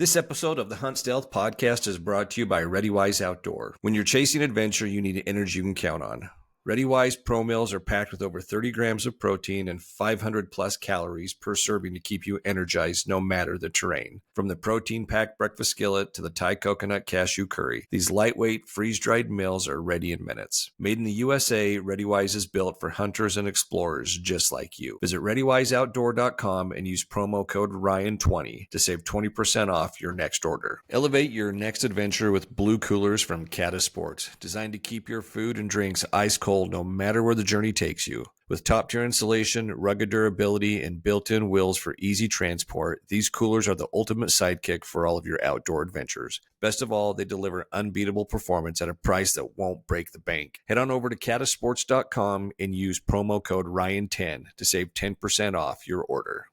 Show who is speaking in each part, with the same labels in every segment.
Speaker 1: This episode of the Hunt Stealth podcast is brought to you by ReadyWise Outdoor. When you're chasing adventure, you need energy you can count on. ReadyWise Pro Meals are packed with over 30 grams of protein and 500 plus calories per serving to keep you energized no matter the terrain. From the protein-packed breakfast skillet to the Thai coconut cashew curry, these lightweight, freeze-dried meals are ready in minutes. Made in the USA, ReadyWise is built for hunters and explorers just like you. Visit ReadyWiseOutdoor.com and use promo code RYAN20 to save 20% off your next order. Elevate your next adventure with blue coolers from Cata Sports, designed to keep your food and drinks ice cold no matter where the journey takes you. With top-tier insulation, rugged durability, and built-in wheels for easy transport, these coolers are the ultimate sidekick for all of your outdoor adventures. Best of all, they deliver unbeatable performance at a price that won't break the bank. Head on over to catasports.com and use promo code RYAN10 to save 10% off your order.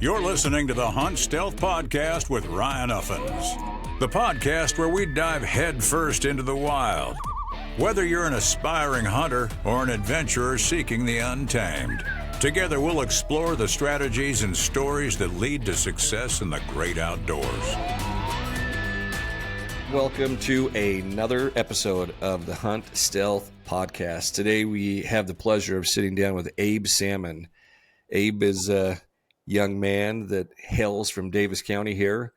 Speaker 2: You're listening to the Hunt Stealth Podcast with Ryan Uffens, the podcast where we dive headfirst into the wild. Whether you're an aspiring hunter or an adventurer seeking the untamed, together we'll explore the strategies and stories that lead to success in the great outdoors.
Speaker 1: Welcome to another episode of the Hunt Stealth Podcast. Today we have the pleasure of sitting down with Abe Salmon. Abe is a young man that hails from Davis County here.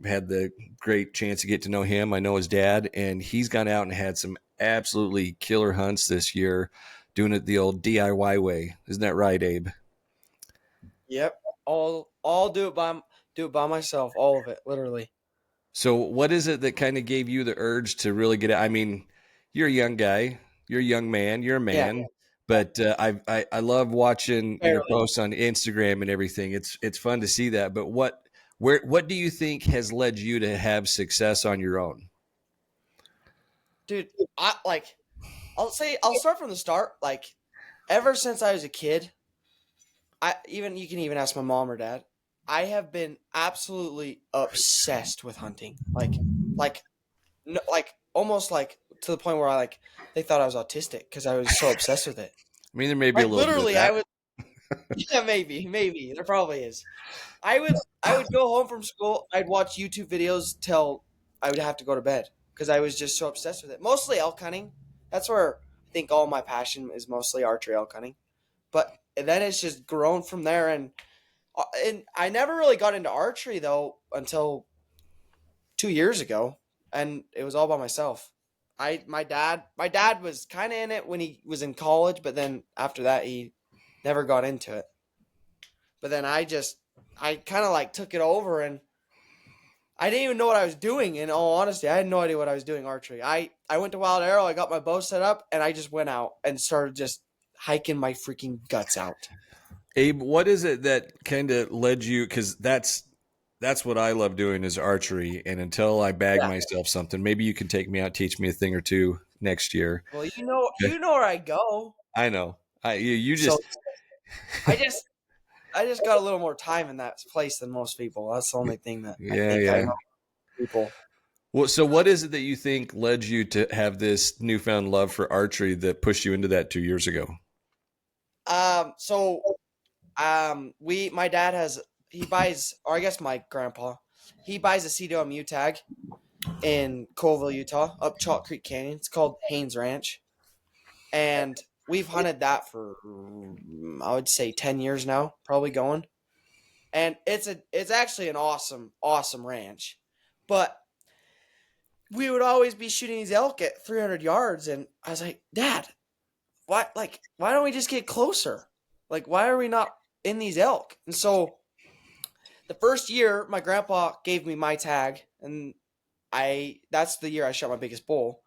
Speaker 1: Had the great chance to get to know him. I know his dad, and he's gone out and had some absolutely killer hunts this year, doing it the old DIY way. Isn't that right, Abe?
Speaker 3: Yep. All do it by myself, all of it, literally.
Speaker 1: So what is it that kind of gave you the urge to really get out? I mean, you're a young guy, you're a young man, you're a man. Yeah. But I love watching your posts on Instagram and everything. It's fun to see that. But what do you think has led you to have success on your own?
Speaker 3: Dude, I'll start from the start. Like, ever since I was a kid, you can even ask my mom or dad, I have been absolutely obsessed with hunting. Almost like to the point where they thought I was autistic because I was so obsessed with it.
Speaker 1: I mean, there may be a little
Speaker 3: literally,
Speaker 1: bit of that.
Speaker 3: I would. Yeah, maybe there probably is. I would go home from school. I'd watch YouTube videos till I would have to go to bed because I was just so obsessed with it. Mostly elk hunting. That's where I think all my passion is, mostly archery elk hunting. But then it's just grown from there, and I never really got into archery though until 2 years ago, and it was all by myself. My dad was kind of in it when he was in college, but then after that he never got into it. But then I kind of took it over, and I didn't even know what I was doing. In all honesty, I had no idea what I was doing archery. I went to Wild Arrow, I got my bow set up, and I just went out and started just hiking my freaking guts out.
Speaker 1: Abe, what is it that kind of led you? Because that's what I love doing is archery. And until I bag myself something, maybe you can take me out, teach me a thing or two next year.
Speaker 3: Well, you know where I go.
Speaker 1: I know. You just.
Speaker 3: So, I just got a little more time in that place than most people. That's the only thing that I know people.
Speaker 1: Well, so what is it that you think led you to have this newfound love for archery that pushed you into that 2 years ago?
Speaker 3: My dad my grandpa, he buys a CWMU tag in Colville, Utah, up Chalk Creek Canyon. It's called Haynes Ranch. And we've hunted that for, I would say 10 years now, probably going. And it's actually an awesome, awesome ranch. But we would always be shooting these elk at 300 yards. And I was like, Dad, why don't we just get closer? Why are we not in these elk? And so the first year, my grandpa gave me my tag, and that's the year I shot my biggest bull.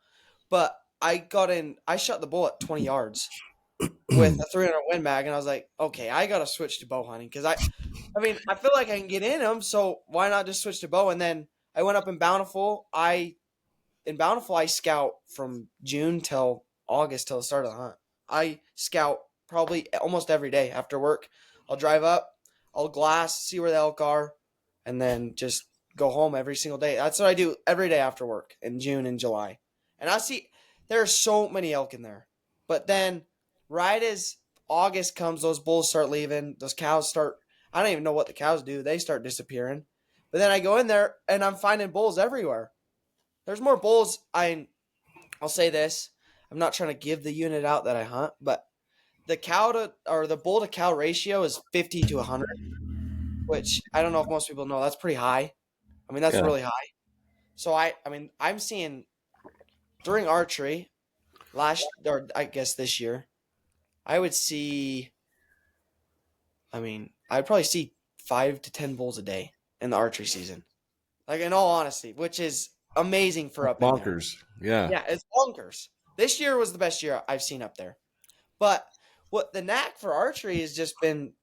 Speaker 3: But I shot the bull at 20 yards with a 300 Win Mag, and I was like, okay, I got to switch to bow hunting because I feel like I can get in them, so why not just switch to bow? And then I went up in Bountiful. In Bountiful, I scout from June till August till the start of the hunt. I scout probably almost every day after work. I'll drive up, I'll glass, see where the elk are, and then just go home every single day. That's what I do every day after work in June and July. And I see there are so many elk in there. But then right as August comes, those bulls start leaving, those cows start I don't even know what the cows do. They start disappearing. But then I go in there and I'm finding bulls everywhere. There's more bulls. I'll say this. I'm not trying to give the unit out that I hunt, but the bull to cow ratio is 50 to 100, which I don't know if most people know. That's pretty high. I mean, that's
Speaker 1: Yeah.
Speaker 3: really high. So I'm seeing during archery or I guess this year, I would see, I'd probably see 5 to 10 bulls a day in the archery season. Like, in all honesty, which is amazing for up in there.
Speaker 1: Bonkers. Yeah.
Speaker 3: Yeah, it's bonkers. This year was the best year I've seen up there. But what the knack for archery has just been,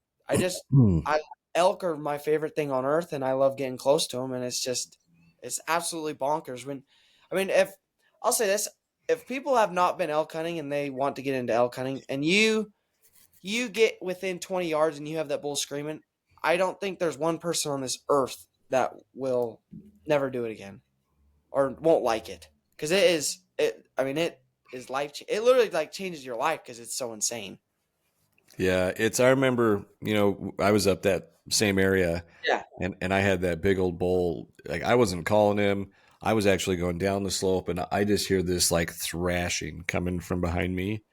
Speaker 3: elk are my favorite thing on earth, and I love getting close to them, and it's absolutely bonkers. If I'll say this, if people have not been elk hunting and they want to get into elk hunting, and you get within 20 yards and you have that bull screaming, I don't think there's one person on this earth that will never do it again or won't like it, because it is life. It literally like changes your life because it's so insane.
Speaker 1: Yeah, I remember, I was up that same area.
Speaker 3: Yeah.
Speaker 1: And I had that big old bull. Like, I wasn't calling him. I was actually going down the slope, and I just hear this like thrashing coming from behind me.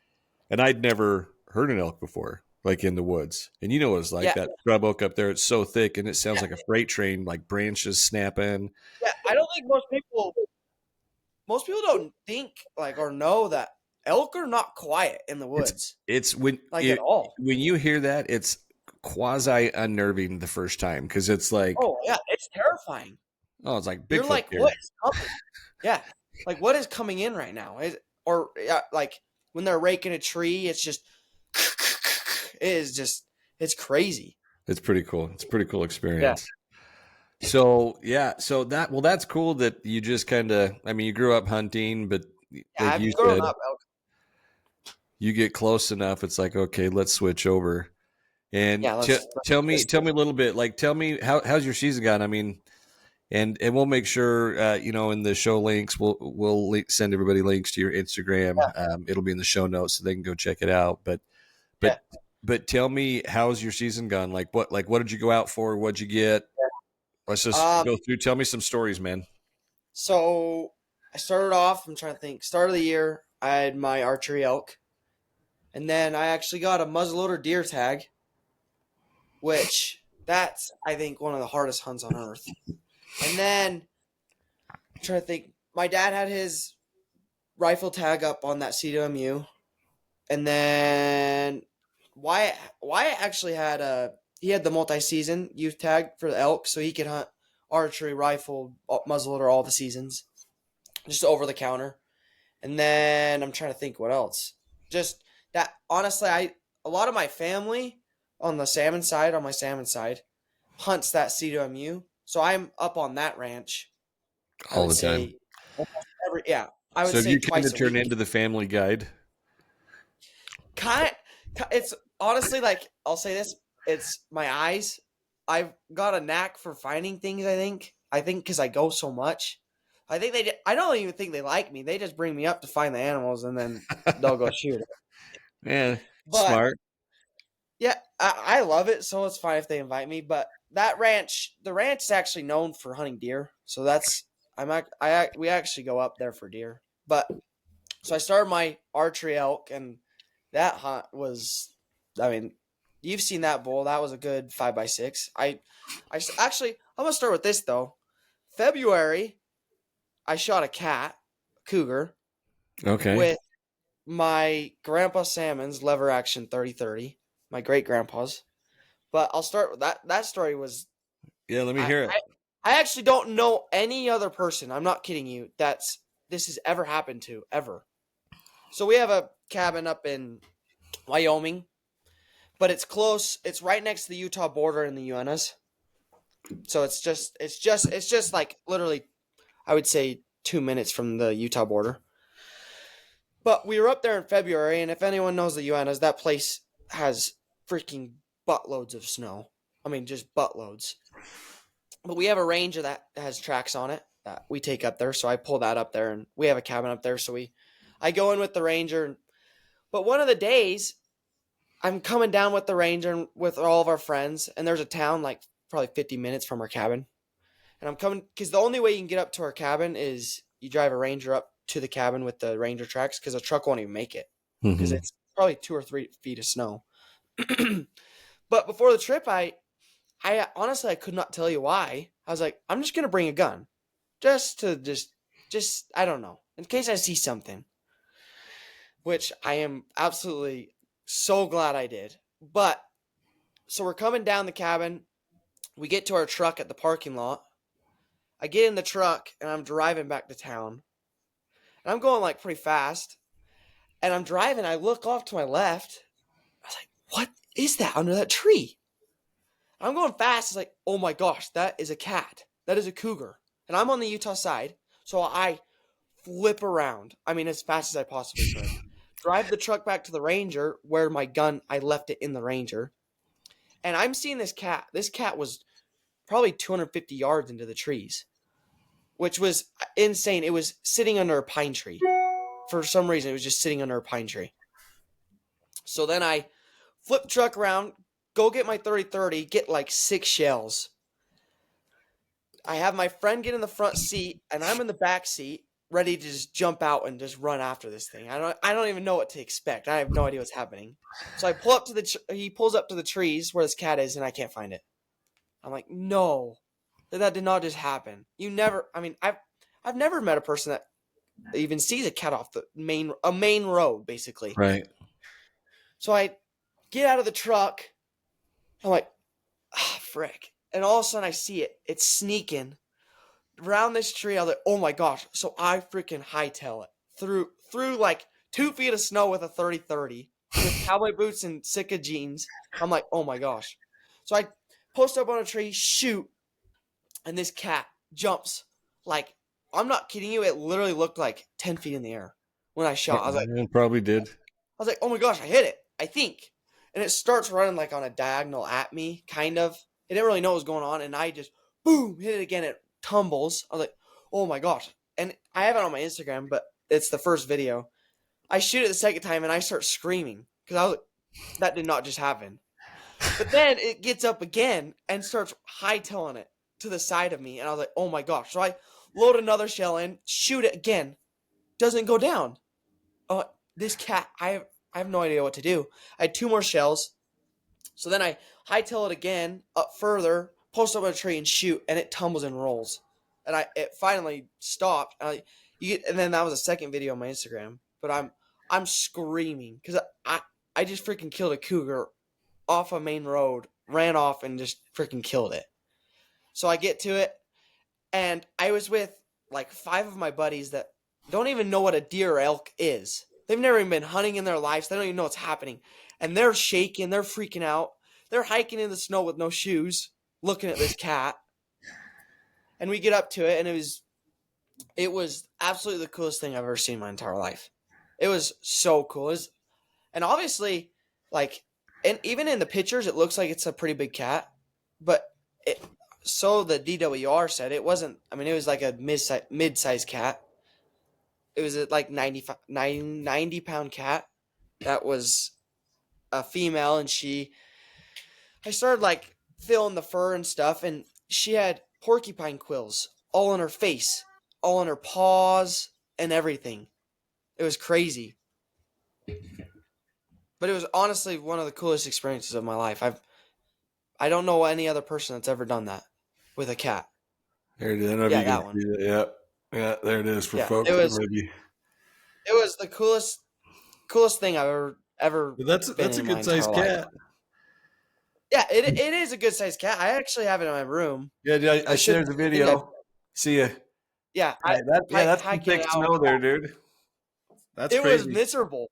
Speaker 1: And I'd never heard an elk before, like in the woods. And you know what it's like, that scrub oak up there. It's so thick, and it sounds like a freight train, like branches snapping.
Speaker 3: Yeah, I don't think most people don't think like or know that elk are not quiet in the woods.
Speaker 1: It's when
Speaker 3: at all.
Speaker 1: When you hear that, it's quasi unnerving the first time, because it's like,
Speaker 3: oh yeah, it's terrifying.
Speaker 1: Oh, it's like Bigfoot.
Speaker 3: You're like, what is coming? Yeah, like what is coming in right now? Like when they're raking a tree, it's just it's crazy.
Speaker 1: It's pretty cool. It's a pretty cool experience. Yeah. So that's cool that you just kind of, you grew up hunting, but like you said, you get close enough, it's like, okay, let's switch over. And tell me a little bit, like, tell me how's your season gone? And we'll make sure, in the show links, we'll send everybody links to your Instagram. Yeah. It'll be in the show notes so they can go check it out. But tell me, how's your season gone? Like what did you go out for? What'd you get? Yeah. Let's just go through. Tell me some stories, man.
Speaker 3: So I started off, I'm trying to think, start of the year, I had my archery elk. And then I actually got a muzzleloader deer tag, which that's, I think, one of the hardest hunts on earth. And then I'm trying to think, my dad had his rifle tag up on that CWMU. And then Wyatt actually had the multi-season youth tag for the elk, so he could hunt archery, rifle, muzzleloader all the seasons, just over the counter. And then I'm trying to think what else. Just that, honestly, a lot of my family on my salmon side hunts that CWMU. So I'm up on that ranch
Speaker 1: all the time.
Speaker 3: I would say
Speaker 1: you kind of turn into the family guide.
Speaker 3: It's honestly, like, I'll say this, it's my eyes. I've got a knack for finding things. I think because I go so much. I don't even think they like me. They just bring me up to find the animals, and then they'll go shoot it.
Speaker 1: Man, smart.
Speaker 3: Yeah, I love it, so it's fine if they invite me. But the ranch is actually known for hunting deer, so we actually go up there for deer. But so I started my archery elk, and that hunt was, you've seen that bull. That was a good 5x6. I'm gonna start with this though. February, I shot a cougar.
Speaker 1: Okay.
Speaker 3: With my grandpa Salmon's lever action 30-30, my great grandpa's. But I'll start with that. That story was.
Speaker 1: Yeah, let me hear it.
Speaker 3: I actually don't know any other person. I'm not kidding you. This has ever happened to ever. So we have a cabin up in Wyoming, but it's close. It's right next to the Utah border in the UNAs. So it's just like literally, I would say 2 minutes from the Utah border. But we were up there in February, and if anyone knows the UNAs, that place has freaking buttloads of snow. Just buttloads. But we have a ranger that has tracks on it that we take up there, so I pull that up there, and we have a cabin up there, so I go in with the ranger. But one of the days, I'm coming down with the ranger and with all of our friends, and there's a town like probably 50 minutes from our cabin. And I'm coming because the only way you can get up to our cabin is you drive a ranger up to the cabin with the ranger tracks because a truck won't even make it because it's probably 2 or 3 feet of snow. But before the trip, I honestly I could not tell you why. I was like, I'm just gonna bring a gun, just I don't know, in case I see something. Which I am absolutely so glad I did. But so we're coming down the cabin. We get to our truck at the parking lot. I get in the truck and I'm driving back to town. And I'm going like pretty fast. And I'm driving. I look off to my left. I was like, what is that under that tree? I'm going fast. It's like, oh my gosh, that is a cat. That is a cougar. And I'm on the Utah side. So I flip around. I mean, as fast as I possibly could. Drive the truck back to the Ranger where my gun, I left it in the Ranger. And I'm seeing this cat. This cat was probably 250 yards into the trees, which was insane. It was sitting under a pine tree. For some reason, it was just sitting under a pine tree. So then I flip the truck around, go get my 30-30, get like 6 shells. I have my friend get in the front seat, and I'm in the back seat, ready to just jump out and just run after this thing. I don't even know what to expect. I have no idea what's happening. So I pull up to he pulls up to the trees where this cat is, and I can't find it. I'm like, no, that did not just happen. I've never met a person that even sees a cat off the main road, basically.
Speaker 1: Right.
Speaker 3: So I get out of the truck. I'm like, frick. And all of a sudden I see it. It's sneaking around this tree. I was like, oh my gosh. So I freaking hightail it through like 2 feet of snow with a 30-30 with cowboy boots and Sika jeans. I'm like, oh my gosh. So I post up on a tree, shoot, and this cat jumps. Like, I'm not kidding you. It literally looked like 10 feet in the air when I shot. I was like,
Speaker 1: it probably did.
Speaker 3: I was like, oh my gosh, I hit it, I think. And it starts running like on a diagonal at me, kind of. It didn't really know what was going on, and I just, boom, hit it again. It tumbles. I was like, oh my gosh. And I have it on my Instagram, but it's the first video. I shoot it the second time, and I start screaming because I was like, that did not just happen. But then it gets up again and starts hightailing it to the side of me, and I was like, oh my gosh. So I load another shell in, shoot it again. Doesn't go down. Oh, this cat, I have no idea what to do. I had 2 more shells. So then I hightail it again, up further, post up on a tree and shoot, and it tumbles and rolls. And it finally stopped. And then that was a second video on my Instagram. But I'm screaming because I just freaking killed a cougar off a main road, ran off and just freaking killed it. So I get to it, and I was with like 5 of my buddies that don't even know what a deer or elk is. They've never even been hunting in their lives. They don't even know what's happening. And they're shaking. They're freaking out. They're hiking in the snow with no shoes, looking at this cat. And we get up to it, and it was absolutely the coolest thing I've ever seen in my entire life. It was so cool. And obviously, like, and even in the pictures, it looks like it's a pretty big cat. But so the DWR said it wasn't. I mean, it was like a mid-sized cat. It was a like 90-pound cat that was a female, and I started like feeling the fur and stuff, and she had porcupine quills all on her face, all on her paws, and everything. It was crazy. But it was honestly one of the coolest experiences of my life. I don't know any other person that's ever done that with a cat.
Speaker 1: There it is. I don't know if you can see that. Yeah, there it is for folks. It
Speaker 3: was the coolest thing I've ever.
Speaker 1: But that's a good sized cat.
Speaker 3: Yeah, it is a good sized cat. I actually have it in my room.
Speaker 1: Yeah, I shared the video. See ya.
Speaker 3: Yeah,
Speaker 1: that's some thick snow there, dude. That's crazy.
Speaker 3: It was miserable,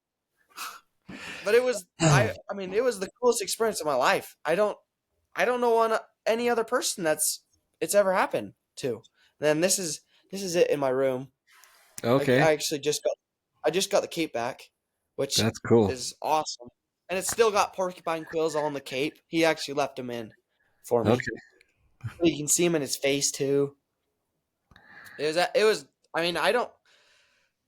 Speaker 3: but it was. I mean, it was the coolest experience of my life. I don't know any other person it's ever happened to. And then this is it in my room.
Speaker 1: Okay.
Speaker 3: I actually just got the cape back, which
Speaker 1: that's cool.
Speaker 3: Is awesome. And it's still got porcupine quills on the cape. He actually left them in for me. Okay. You can see him in his face too. It was. I mean, I don't.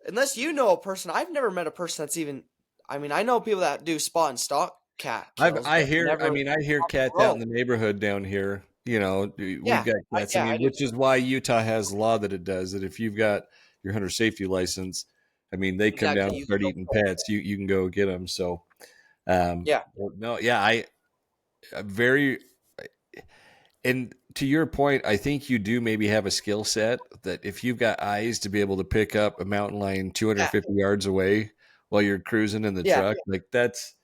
Speaker 3: Unless you know a person, I've never met a person that's even. I mean, I know people that do spot and stalk cat kills,
Speaker 1: I
Speaker 3: but
Speaker 1: hear,
Speaker 3: never
Speaker 1: I hear
Speaker 3: on
Speaker 1: cats
Speaker 3: the
Speaker 1: out
Speaker 3: road.
Speaker 1: in the neighborhood down here. You know, we've
Speaker 3: Yeah,
Speaker 1: got cats.
Speaker 3: I do.
Speaker 1: Which is why Utah has the law that it does that if you've got your hunter safety license, they come down
Speaker 3: Exactly.
Speaker 1: and
Speaker 3: You can
Speaker 1: start
Speaker 3: go.
Speaker 1: eating pets. You can go get them. So,
Speaker 3: Yeah,
Speaker 1: well, no, yeah, I'm very, and to your point, I think you do maybe have a skill set that if you've got eyes to be able to pick up a mountain lion
Speaker 3: yeah,
Speaker 1: 250 yards away while you're cruising in the
Speaker 3: yeah.
Speaker 1: truck, like that's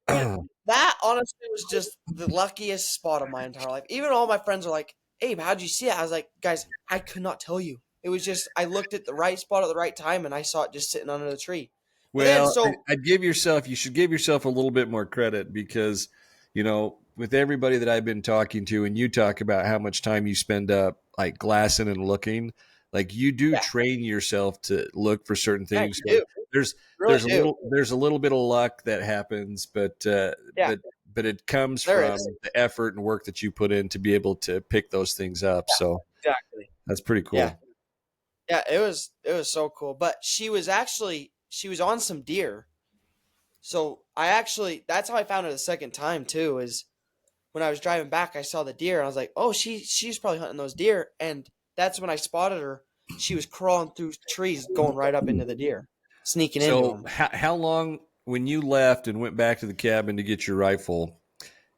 Speaker 3: Dude, that honestly was just the luckiest spot of my entire life. Even all my friends are like, "Abe, how'd you see it?" I was like, "Guys, I could not tell you. It was just I looked at the right spot at the right time, and I saw it just sitting under the tree." But then,
Speaker 1: Well,
Speaker 3: so
Speaker 1: you should give yourself a little bit more credit because, with everybody that I've been talking to, and you talk about how much time you spend up like glassing and looking, like you do
Speaker 3: yeah,
Speaker 1: train yourself to look for certain
Speaker 3: yeah,
Speaker 1: things.
Speaker 3: you
Speaker 1: So
Speaker 3: do,
Speaker 1: there's
Speaker 3: really do.
Speaker 1: there's a little bit of luck that happens,
Speaker 3: Yeah,
Speaker 1: but it comes
Speaker 3: there
Speaker 1: from
Speaker 3: is.
Speaker 1: the effort and work that you put in to be able to pick those things up.
Speaker 3: Yeah,
Speaker 1: So
Speaker 3: exactly.
Speaker 1: that's pretty
Speaker 3: Yeah,
Speaker 1: cool.
Speaker 3: yeah. It was so cool. But she was on some deer. So that's how I found her the second time too. Is when I was driving back, I saw the deer. And I was like, oh, she's probably hunting those deer. And that's when I spotted her. She was crawling through trees, going right up into the deer, sneaking into
Speaker 1: So
Speaker 3: them.
Speaker 1: how long when you left and went back to the cabin to get your rifle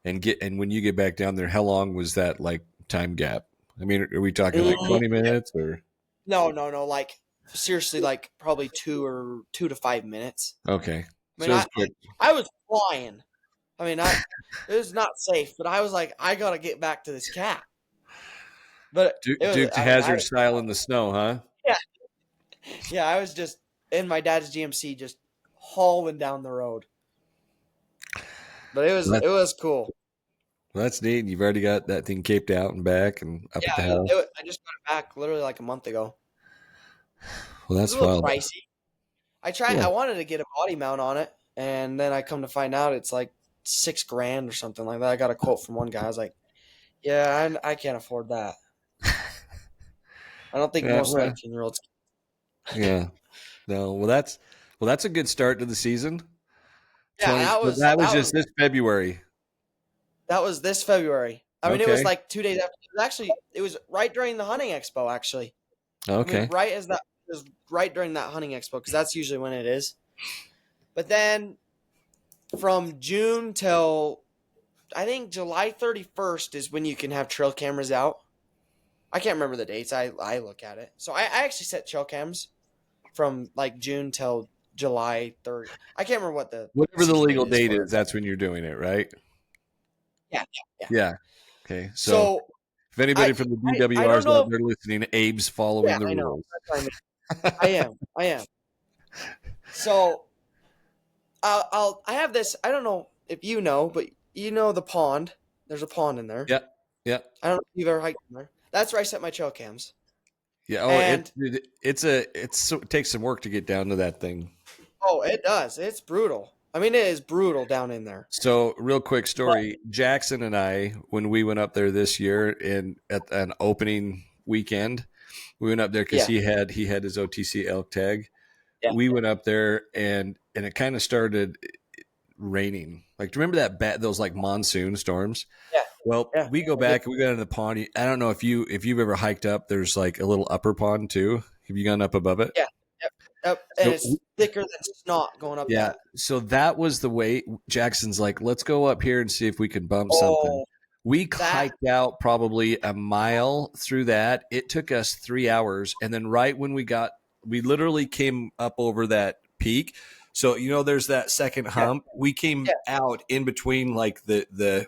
Speaker 1: and when you get back down there, how long was that like time gap? Are we talking like
Speaker 3: Mm,
Speaker 1: 20 minutes or
Speaker 3: No, no, no. Like seriously, like probably 2 to 5 minutes.
Speaker 1: okay?
Speaker 3: I mean,
Speaker 1: So it's quick.
Speaker 3: I was flying. I mean, it was not safe, but I was like, I gotta get back to this cat. But it was.
Speaker 1: Duke's
Speaker 3: I mean,
Speaker 1: hazard style in the snow, huh?
Speaker 3: yeah, yeah. I was just in my dad's GMC, just hauling down the road. But
Speaker 1: That,
Speaker 3: it was cool.
Speaker 1: that's neat. You've already got that thing caped out and back and up at the
Speaker 3: Yeah,
Speaker 1: house.
Speaker 3: I just got it back literally like a month ago.
Speaker 1: Well,
Speaker 3: It was
Speaker 1: that's
Speaker 3: a little
Speaker 1: wild.
Speaker 3: pricey.
Speaker 1: Yeah.
Speaker 3: I wanted to get a body mount on it, and then I come to find out it's like $6,000 or something like that. I got a quote from one guy. I was like, yeah, I can't afford that. I don't think
Speaker 1: Yeah.
Speaker 3: most
Speaker 1: Well,
Speaker 3: 19-year-olds.
Speaker 1: yeah. No. Well, that's a good start to the season.
Speaker 3: Yeah,
Speaker 1: 20. So that was just this February.
Speaker 3: that was this February. I mean, it was
Speaker 1: Okay.
Speaker 3: like 2 days after. It was right during the hunting expo. Actually, I
Speaker 1: Okay.
Speaker 3: mean, right as that it was right during that hunting expo because that's usually when it is. But then from June till I think July 31st is when you can have trail cameras out. I can't remember the dates. I look at it. So I actually set trail cams from like June till July 30th. I can't remember what the
Speaker 1: Whatever the
Speaker 3: season
Speaker 1: legal
Speaker 3: date
Speaker 1: date
Speaker 3: for
Speaker 1: is,
Speaker 3: it.
Speaker 1: that's when you're doing it, right?
Speaker 3: Yeah, yeah.
Speaker 1: Yeah. Okay. So
Speaker 3: So
Speaker 1: if anybody from the
Speaker 3: I don't
Speaker 1: DWRs
Speaker 3: know.
Speaker 1: out there listening, Abe's
Speaker 3: Yeah,
Speaker 1: following the
Speaker 3: I know.
Speaker 1: rules.
Speaker 3: That's what I mean. I am. So I have this. I don't know if you know, but you know the pond. There's a pond in there.
Speaker 1: Yeah. Yeah.
Speaker 3: I don't know if you've ever hiked in there. That's where I set my trail cams.
Speaker 1: Yeah. Oh,
Speaker 3: And
Speaker 1: it takes some work to get down to that thing.
Speaker 3: oh, it does. It's brutal. I mean, it is brutal down in there.
Speaker 1: So, real quick
Speaker 3: But
Speaker 1: story: Jackson and I, when we went up there this year, at an opening weekend, we went up there because
Speaker 3: yeah,
Speaker 1: he had his OTC elk tag.
Speaker 3: yeah,
Speaker 1: We went up there and it kind of started raining. Like, do you remember those like monsoon storms?
Speaker 3: yeah,
Speaker 1: Well,
Speaker 3: yeah.
Speaker 1: we go
Speaker 3: I do.
Speaker 1: back and we got in the pond. I don't know if you've ever hiked up. There's like a little upper pond too. Have you gone up above it?
Speaker 3: Yeah, yep, yep. And
Speaker 1: So
Speaker 3: it's thicker than snot going up
Speaker 1: yeah.
Speaker 3: that.
Speaker 1: So that was the way Jackson's like, let's go up here and see if we can bump something.
Speaker 3: Oh,
Speaker 1: We
Speaker 3: that.
Speaker 1: hiked out probably a mile through that. It took us 3 hours. And then right when we literally came up over that peak. So, there's that second
Speaker 3: Yeah,
Speaker 1: hump. We came
Speaker 3: yeah,
Speaker 1: out in between like the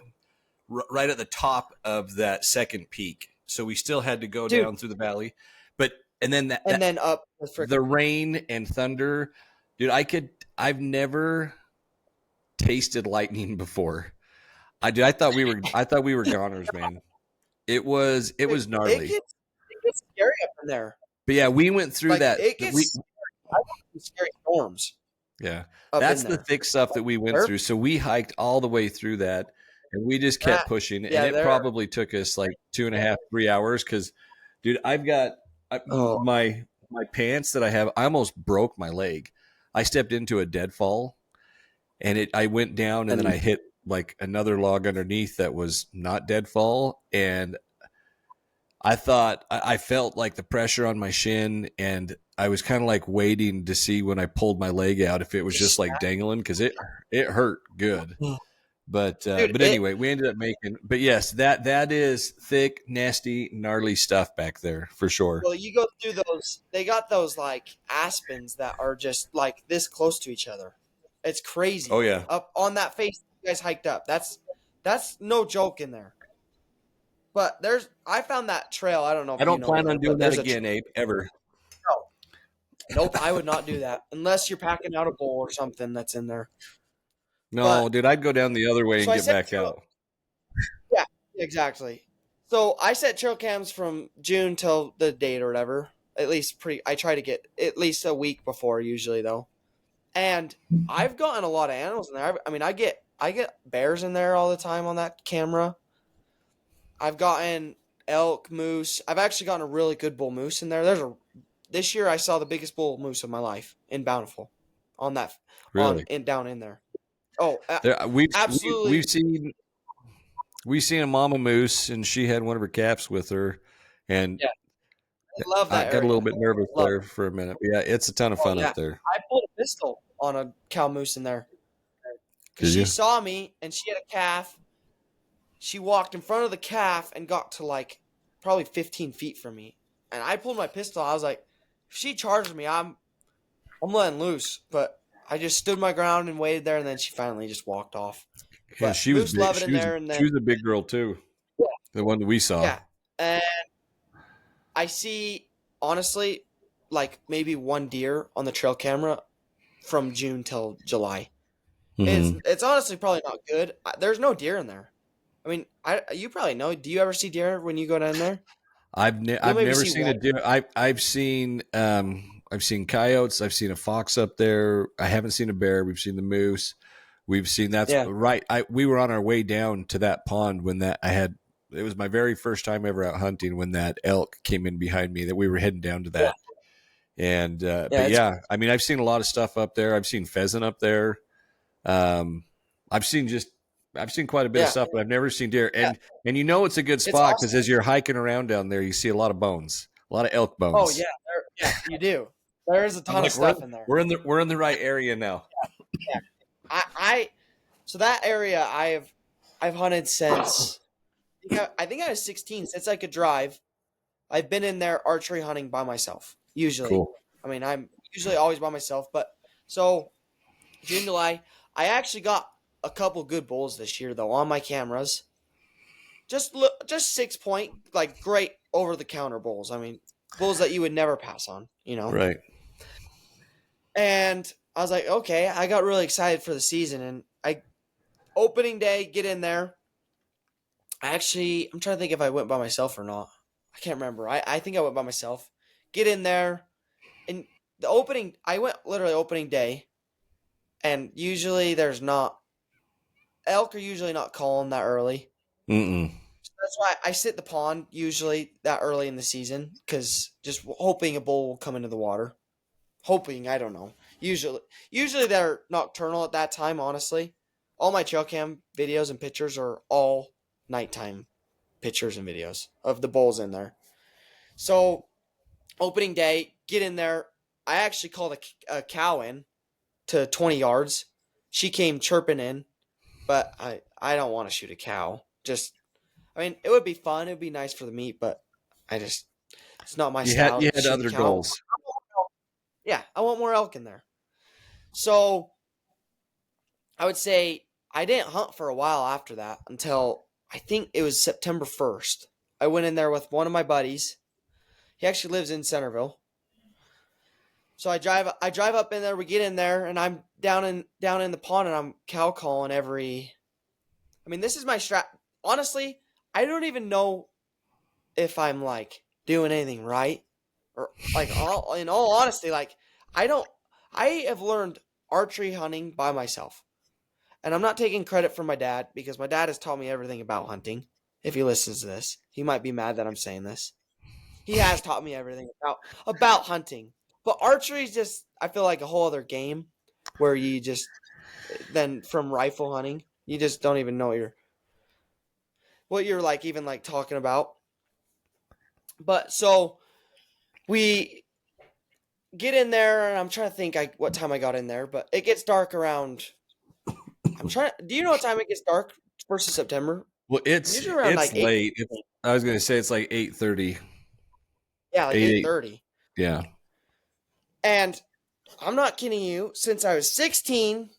Speaker 1: right at the top of that second peak. So we still had to go
Speaker 3: dude.
Speaker 1: down through the valley. But, and then
Speaker 3: And then up the
Speaker 1: the
Speaker 3: freaking.
Speaker 1: rain and thunder, dude, I've never tasted lightning before. I thought we were goners, man. It was
Speaker 3: Dude,
Speaker 1: gnarly.
Speaker 3: it gets scary up in there.
Speaker 1: But yeah, we went through
Speaker 3: Like
Speaker 1: that.
Speaker 3: it gets. I went through scary storms
Speaker 1: Yeah,
Speaker 3: up
Speaker 1: that's
Speaker 3: in
Speaker 1: the
Speaker 3: there.
Speaker 1: thick stuff that we went
Speaker 3: They're
Speaker 1: through. So we hiked all the way through that, and we just kept
Speaker 3: that.
Speaker 1: pushing. And
Speaker 3: Yeah,
Speaker 1: it
Speaker 3: they're.
Speaker 1: probably took us like 2.5, 3 hours. Because, dude,
Speaker 3: Oh,
Speaker 1: my pants that I have. I almost broke my leg. I stepped into a deadfall, and I went down and then I hit like another log underneath that was not deadfall, and I felt like the pressure on my shin, and I was kind of like waiting to see when I pulled my leg out if it was just like dangling, because it hurt good. But
Speaker 3: Dude,
Speaker 1: anyway, we ended up making. But yes, that is thick, nasty, gnarly stuff back there for sure.
Speaker 3: well, you go through those. They got those like aspens that are just like this close to each other. It's crazy.
Speaker 1: Oh yeah,
Speaker 3: Up on that face you guys hiked up. That's no joke in there. But I found that trail. I don't know if
Speaker 1: I don't
Speaker 3: you know
Speaker 1: plan
Speaker 3: it,
Speaker 1: on doing
Speaker 3: but
Speaker 1: that
Speaker 3: there's
Speaker 1: again, Abe, ever.
Speaker 3: Nope, I would not do that unless you're packing out a bowl or something that's in there.
Speaker 1: No,
Speaker 3: But
Speaker 1: dude, I'd go down the other way and
Speaker 3: so I
Speaker 1: get
Speaker 3: set
Speaker 1: back out.
Speaker 3: yeah, exactly. So I set trail cams from June till the date or whatever. At least I try to get at least a week before usually though. And I've gotten a lot of animals in there. I mean, I get bears in there all the time on that camera. I've gotten elk, moose. I've actually gotten a really good bull moose in there. This year I saw the biggest bull moose of my life in Bountiful, on that
Speaker 1: Really?
Speaker 3: down in there. Oh,
Speaker 1: We've
Speaker 3: absolutely.
Speaker 1: we've seen a mama moose, and she had one of her calves with her, and
Speaker 3: Yeah, I love
Speaker 1: I
Speaker 3: that
Speaker 1: got a little
Speaker 3: area.
Speaker 1: bit nervous
Speaker 3: Love
Speaker 1: there for a minute. But yeah, it's a ton of
Speaker 3: Oh
Speaker 1: fun
Speaker 3: yeah,
Speaker 1: up there.
Speaker 3: I pulled a pistol on a cow moose in there because
Speaker 1: Did
Speaker 3: she
Speaker 1: you?
Speaker 3: saw me and she had a calf. She walked in front of the calf and got to like probably 15 feet from me, and I pulled my pistol. I was like, if she charges me, I'm letting loose. But I just stood my ground and waited there, and then she finally just walked off.
Speaker 1: Yeah,
Speaker 3: But
Speaker 1: she was
Speaker 3: moose
Speaker 1: big.
Speaker 3: love it in there, and
Speaker 1: She
Speaker 3: then
Speaker 1: was a big girl too.
Speaker 3: yeah,
Speaker 1: The one that we saw.
Speaker 3: yeah. And I see honestly like maybe one deer on the trail camera from June till July.
Speaker 1: Mm-hmm.
Speaker 3: It's honestly probably not good. There's no deer in there. I mean, you probably know. Do you ever see deer when you go down there? You'll
Speaker 1: I've
Speaker 3: maybe
Speaker 1: never
Speaker 3: see
Speaker 1: seen
Speaker 3: one.
Speaker 1: a deer. I've seen coyotes. I've seen a fox up there. I haven't seen a bear. We've seen the moose. We've seen that's
Speaker 3: Yeah.
Speaker 1: right. We were on our way down to that pond when it was my very first time ever out hunting when that elk came in behind me, that we were heading down to that. And
Speaker 3: Yeah,
Speaker 1: but yeah, I mean, I've seen a lot of stuff up there. I've seen pheasant up there. Um, I've seen quite a bit of stuff, but I've never seen deer.
Speaker 3: Yeah.
Speaker 1: And you know it's a good spot because
Speaker 3: awesome.
Speaker 1: as you're hiking around down there, you see a lot of bones, a lot of elk bones.
Speaker 3: Oh yeah, you do. There is a ton of stuff in there.
Speaker 1: We're in the right area now.
Speaker 3: Yeah. So that area I've hunted since I think I was 16, since I could drive. I've been in there archery hunting by myself. Usually.
Speaker 1: Cool.
Speaker 3: I mean, I'm usually always by myself, but so June, July, I actually got a couple good bulls this year though on my cameras. Just 6-point, like great over the counter bulls. I mean, bulls that you would never pass on, you know.
Speaker 1: Right.
Speaker 3: And I was like, okay, I got really excited for the season, and opening day, get in there. I'm trying to think if I went by myself or not. I can't remember. I think I went by myself. Get in there, and I went literally opening day, and usually elk are usually not calling that early.
Speaker 1: Mm-mm.
Speaker 3: So that's why I sit the pond usually that early in the season, because just hoping a bull will come into the water. Hoping, I don't know. Usually they're nocturnal at that time, honestly. All my trail cam videos and pictures are all nighttime pictures and videos of the bulls in there. So, opening day, get in there. I actually called a cow in to 20 yards. She came chirping in, but I don't want to shoot a cow. I mean, it would be fun. It would be nice for the meat, but it's not my style.
Speaker 1: You had other goals.
Speaker 3: Yeah, I want more elk in there. So, I would say I didn't hunt for a while after that until I think it was September 1st. I went in there with one of my buddies. He actually lives in Centerville. So I drive up in there, we get in there, and I'm down in the pond, and I'm cow calling this is my strat. Honestly, I don't even know if I'm like doing anything right, or like in all honesty, like I have learned archery hunting by myself. And I'm not taking credit from my dad, because my dad has taught me everything about hunting. If he listens to this, he might be mad that I'm saying this. He has taught me everything about hunting. But archery is just, I feel like, a whole other game where you just than from rifle hunting. You just don't even know what you're like even like talking about. But so we get in there, and I'm trying to think what time I got in there, but it gets dark around. Do you know what time it gets dark? 1st of September.
Speaker 1: Well,
Speaker 3: Usually around
Speaker 1: it's
Speaker 3: like 8.
Speaker 1: late. I was gonna say it's like 8:30.
Speaker 3: Yeah, like
Speaker 1: 8.
Speaker 3: 8:30.
Speaker 1: Yeah.
Speaker 3: And I'm not kidding you. Since I was 16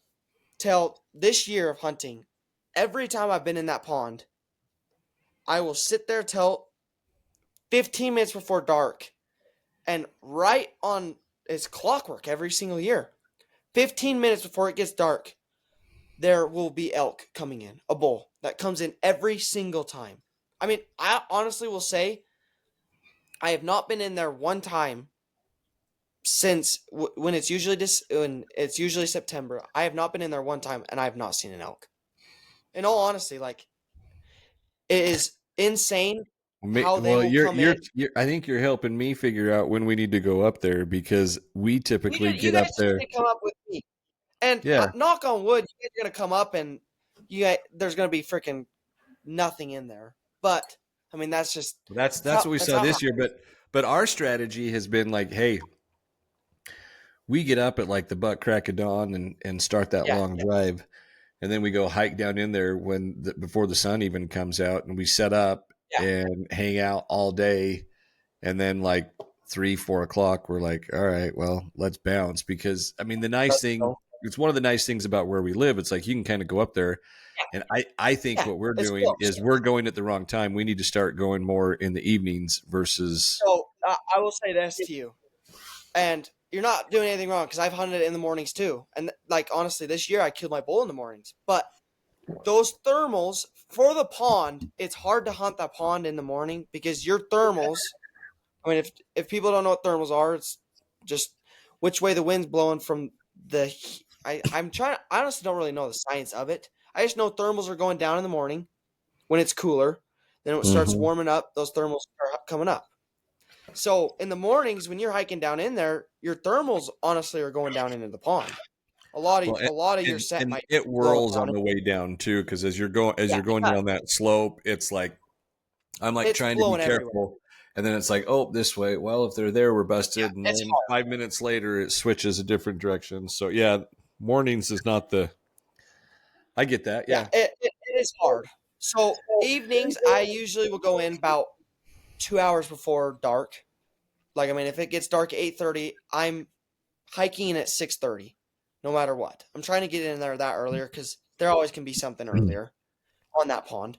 Speaker 3: till this year of hunting, every time I've been in that pond, I will sit there till 15 minutes before dark, and right on it's clockwork every single year. 15 minutes before it gets dark, there will be elk coming in, a bull that comes in every single time. I mean, I honestly will say I have not been in there one time since when it's usually September. I have not been in there one time, and I have not seen an elk. In all honesty, like, it is insane how they
Speaker 1: Well,
Speaker 3: will come in.
Speaker 1: I think you're helping me figure out when we need to go up there, because we typically
Speaker 3: You
Speaker 1: get
Speaker 3: guys
Speaker 1: up there.
Speaker 3: need to come up with me. And
Speaker 1: Yeah.
Speaker 3: knock on wood, you guys are gonna come up, and there's gonna be freaking nothing in there. But I mean, that's just
Speaker 1: That's what we saw this year. But our strategy has been like, hey, we get up at like the butt crack of dawn and start that long drive, and then we go hike down in there before the sun even comes out, and we set up and hang out all day, and then like 3-4 o'clock we're like, all right, well, let's bounce. Because I mean, it's one of the nice things about where we live. It's like you can kind of go up there, and I think what we're doing is we're going at the wrong time. We need to start going more in the evenings versus.
Speaker 3: So I will say this to you, and you're not doing anything wrong, because I've hunted in the mornings too. And like, honestly, this year I killed my bull in the mornings. But those thermals for the pond, it's hard to hunt that pond in the morning, because your thermals, I mean, if people don't know what thermals are, it's just which way the wind's blowing from the. I honestly don't really know the science of it. I just know thermals are going down in the morning when it's cooler. Then when it starts warming up, those thermals are coming up. So in the mornings when you're hiking down in there, your thermals honestly are going down into the pond. A lot of your set might
Speaker 1: it whirls on the way down too, because as you're going down that slope, it's like I'm like trying to be careful. Everywhere. And then it's like, oh, this way. Well, if they're there, we're busted. Yeah, and then 5 minutes later, it switches a different direction. So, yeah, mornings is not the. I get that. Yeah.
Speaker 3: It is hard. So, evenings, I usually will go in about 2 hours before dark. Like, I mean, if it gets dark at 8:30, I'm hiking in at 6:30, no matter what. I'm trying to get in there that earlier, because there always can be something earlier on that pond.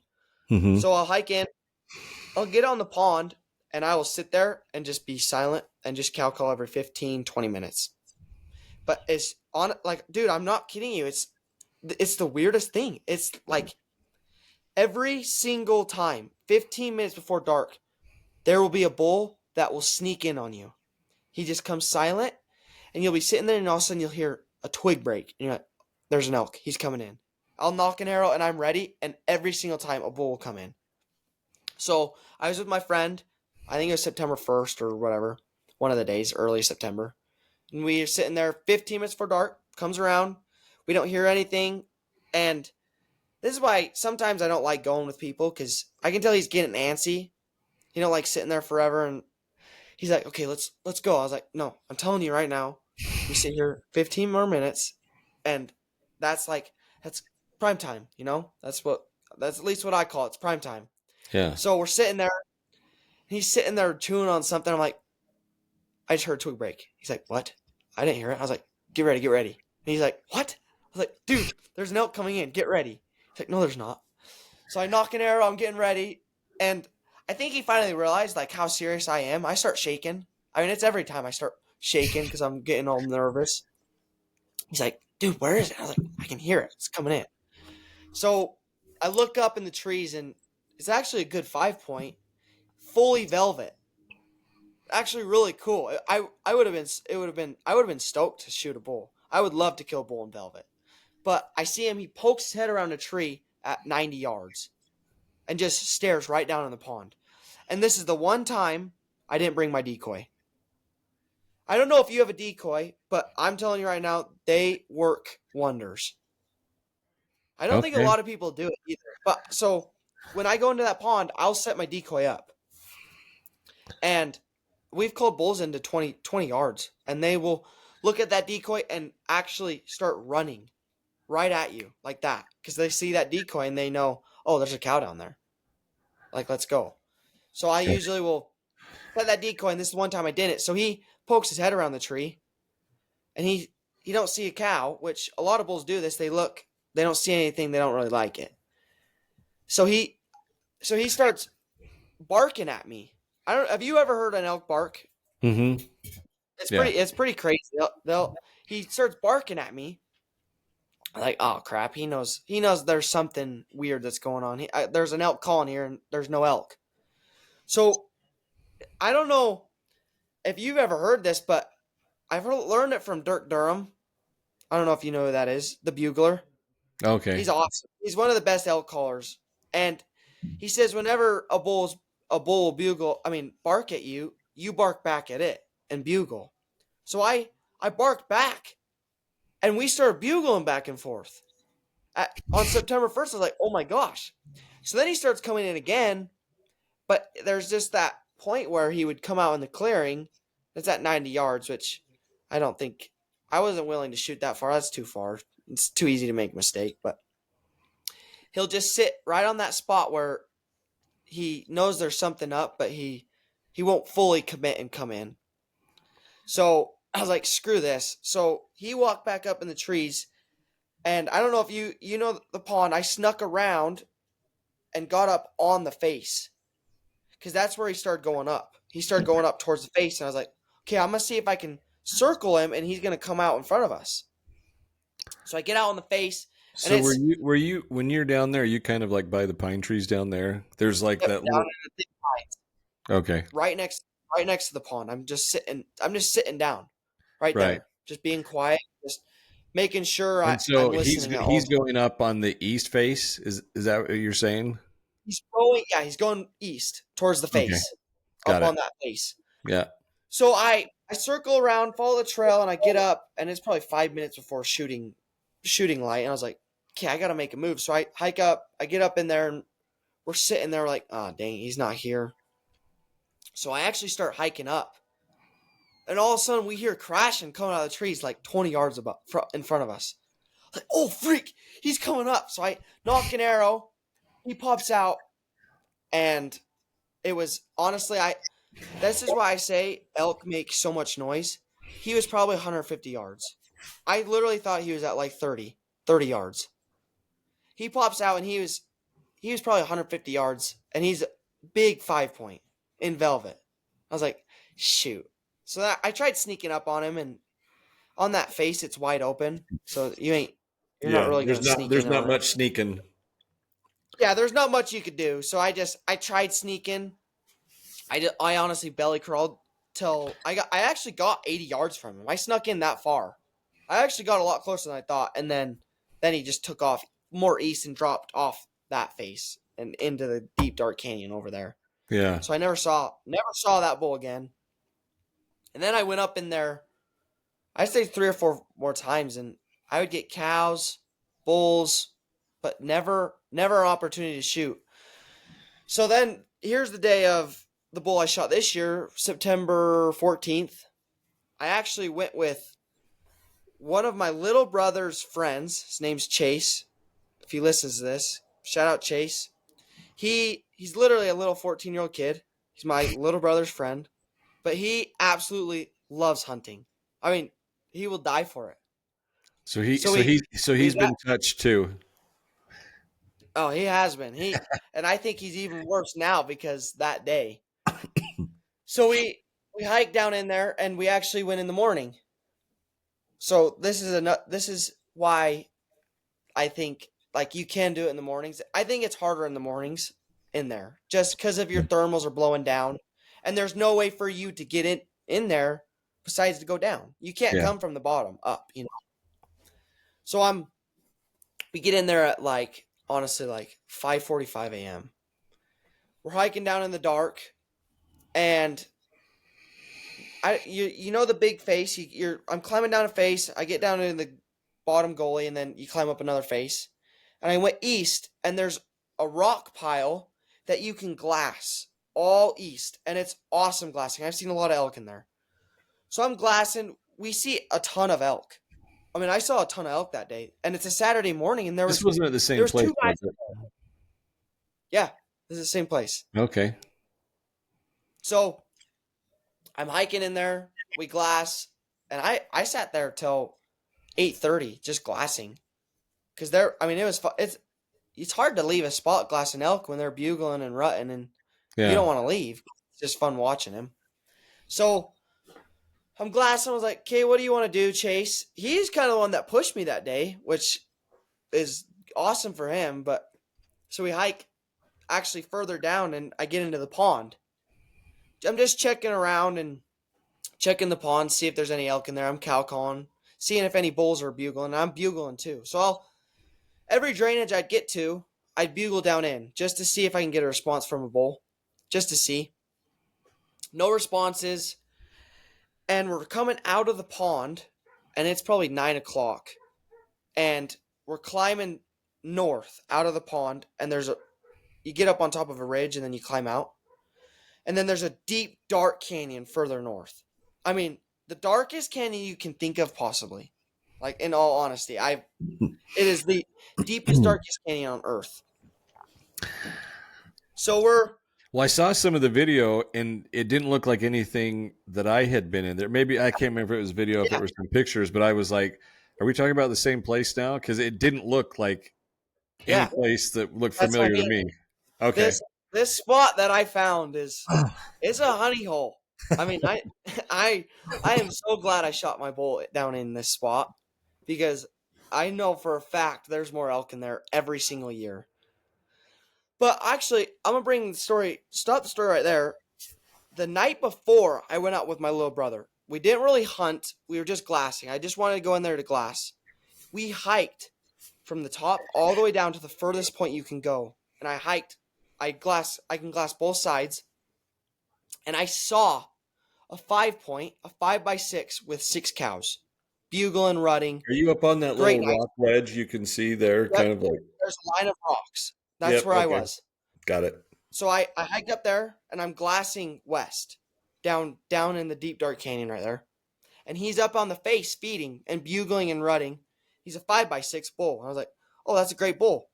Speaker 3: Mm-hmm. So, I'll hike in. I'll get on the pond, and I will sit there and just be silent and just cow call every 15, 20 minutes. But it's on, like, dude, I'm not kidding you. It's the weirdest thing. It's like every single time, 15 minutes before dark, there will be a bull that will sneak in on you. He just comes silent, and you'll be sitting there, and all of a sudden you'll hear a twig break. And you're like, there's an elk. He's coming in. I'll knock an arrow, and I'm ready, and every single time a bull will come in. So I was with my friend. I think it was September 1st or whatever, one of the days, early September. And we are sitting there 15 minutes before dark, comes around. We don't hear anything. And this is why sometimes I don't like going with people, because I can tell he's getting antsy. He don't like sitting there forever. And he's like, okay, let's go. I was like, no, I'm telling you right now, we sit here 15 more minutes, and that's prime time, you know? That's at least what I call it. It's prime time.
Speaker 1: Yeah.
Speaker 3: So we're sitting there. He's sitting there chewing on something. I'm like, I just heard a twig break. He's like, what? I didn't hear it. I was like, get ready. And he's like, what? I was like, dude, there's an elk coming in. Get ready. He's like, no, there's not. So I knock an arrow. I'm getting ready. And I think he finally realized like how serious I am. I start shaking. I mean, it's every time I start shaking because I'm getting all nervous. He's like, dude, where is it? I was like, I can hear it. It's coming in. So I look up in the trees, and it's actually a good 5-point. Fully velvet. Actually really cool. I would have been stoked to shoot a bull. I would love to kill a bull in velvet. But I see him, he pokes his head around a tree at 90 yards and just stares right down in the pond. And this is the one time I didn't bring my decoy. I don't know if you have a decoy, but I'm telling you right now, they work wonders. I don't think a
Speaker 1: Okay.
Speaker 3: lot of people do it either. But so when I go into that pond, I'll set my decoy up. And we've called bulls into 20 yards, and they will look at that decoy and actually start running right at you like that because they see that decoy and they know, oh, there's a cow down there. Like, let's go. So I usually will set that decoy, and this is one time I did it. So he pokes his head around the tree, and he don't see a cow, which a lot of bulls do this. They look, they don't see anything, they don't really like it. So he starts barking at me. I don't. Have you ever heard an elk bark?
Speaker 1: Mm-hmm. Yeah.
Speaker 3: It's pretty crazy. He starts barking at me. I'm like, oh crap, he knows there's something weird that's going on. There's an elk calling here, and there's no elk. So I don't know if you've ever heard this, but I've learned it from Dirk Durham. I don't know if you know who that is, the bugler.
Speaker 1: Okay.
Speaker 3: He's awesome. He's one of the best elk callers, and he says whenever a bull will bark at you, you bark back at it and bugle. So I barked back, and we started bugling back and forth. On September 1st, I was like, oh my gosh. So then he starts coming in again, but there's just that point where he would come out in the clearing. It's at 90 yards, which I wasn't willing to shoot that far. That's too far. It's too easy to make a mistake, but he'll just sit right on that spot where he knows there's something up, but he won't fully commit and come in. So I was like, screw this. So he walked back up in the trees, and I don't know if you know the pond. I snuck around and got up on the face because that's where he started going up. He started going up towards the face, and I was like, okay, I'm going to see if I can circle him, and he's going to come out in front of us. So I get out on the face.
Speaker 1: So were you when you're down there, are you kind of like by the pine trees down there? There's like that little... Okay.
Speaker 3: Right next to the pond. I'm just sitting down right there. Just being quiet, just making sure I'm listening.
Speaker 1: He's going up on the east face. Is that what you're saying?
Speaker 3: He's going east towards the face. Okay. Up on that face.
Speaker 1: Yeah.
Speaker 3: So I circle around, follow the trail, and I get up, and it's probably 5 minutes before shooting light, and I was like, okay, I gotta make a move. So I hike up, I get up in there, and we're sitting there like, oh dang, he's not here. So I actually start hiking up, and all of a sudden we hear crashing coming out of the trees like 20 yards in front of us. Like, oh freak, he's coming up. So I knock an arrow, he pops out, and it was honestly, this is why I say elk make so much noise. He was probably 150 yards. I literally thought he was at like 30 yards. He pops out, and he was probably 150 yards, and he's a big 5-point in velvet. I was like, shoot. So I tried sneaking up on him, and on that face, it's wide open. So you're not really going to sneak in.
Speaker 1: There's not much sneaking.
Speaker 3: Yeah, there's not much you could do. So I tried sneaking. I honestly belly crawled till I actually got 80 yards from him. I snuck in that far. I actually got a lot closer than I thought, and then he just took off more east and dropped off that face and into the deep dark canyon over there.
Speaker 1: Yeah.
Speaker 3: So I never saw that bull again. And then I went up in there, I'd say 3 or 4 more times, and I would get cows, bulls, but never an opportunity to shoot. So then here's the day of the bull I shot this year, September 14th. I actually went with one of my little brother's friends. His name's Chase. If he listens to this, shout out Chase. He's literally a little 14-year-old kid. He's my little brother's friend, but he absolutely loves hunting. I mean, he will die for it.
Speaker 1: So he's been touched too.
Speaker 3: Oh, he has been. And I think he's even worse now because that day. So we hiked down in there, and we actually went in the morning. So this is why I think like you can do it in the mornings. I think it's harder in the mornings in there just because of your thermals are blowing down, and there's no way for you to get in there besides to go down. You can't come from the bottom up, So we get in there at honestly 5:45 a.m. We're hiking down in the dark, and the big face. I'm climbing down a face. I get down in the bottom gully, and then you climb up another face. And I went east, and there's a rock pile that you can glass all east, and it's awesome glassing. I've seen a lot of elk in there. So I'm glassing. We see a ton of elk. I mean, I saw a ton of elk that day, and it's a Saturday morning, and
Speaker 1: This wasn't at the same place,
Speaker 3: two guys.
Speaker 1: was it?
Speaker 3: Yeah, this is the same place.
Speaker 1: Okay.
Speaker 3: So I'm hiking in there. We glass, and I sat there till 8:30 just glassing, because it's hard to leave a spot glassing elk when they're bugling and rutting, and you don't want to leave. It's just fun watching him. So I'm glassing. I was like, okay, what do you want to do, Chase? He's kind of the one that pushed me that day, which is awesome for him. But so we hike actually further down, and I get into the pond. I'm just checking around and checking the pond, see if there's any elk in there. I'm cow calling, seeing if any bulls are bugling. I'm bugling too. So every drainage I'd get to, I'd bugle down in just to see if I can get a response from a bull, just to see. No responses. And we're coming out of the pond, and it's probably 9 o'clock. And we're climbing north out of the pond, and you get up on top of a ridge, and then you climb out. And then there's a deep, dark canyon further north. I mean, the darkest canyon you can think of possibly. Like, in all honesty, it is the deepest, darkest canyon on Earth. So
Speaker 1: Well, I saw some of the video, and it didn't look like anything that I had been in there. Maybe I can't remember if it was video, if it was some pictures, but I was like, are we talking about the same place now? Because it didn't look like any place that looked familiar to me. Okay.
Speaker 3: This spot that I found it's a honey hole. I mean, I am so glad I shot my bull down in this spot, because I know for a fact there's more elk in there every single year. But actually, I'm going to bring stop the story right there. The night before, I went out with my little brother. We didn't really hunt. We were just glassing. I just wanted to go in there to glass. We hiked from the top all the way down to the furthest point you can go. And I hiked. I can glass both sides. And I saw a 5-point, a 5x6 with 6 cows, bugling, rutting.
Speaker 1: Are you up on that little rock ledge you can see there? Yep. Kind of like
Speaker 3: there's a line of rocks. That's where I was.
Speaker 1: Got it.
Speaker 3: So I hiked up there, and I'm glassing west, down in the deep, dark canyon right there. And he's up on the face feeding and bugling and rutting. He's a 5x6 bull. I was like, oh, that's a great bull.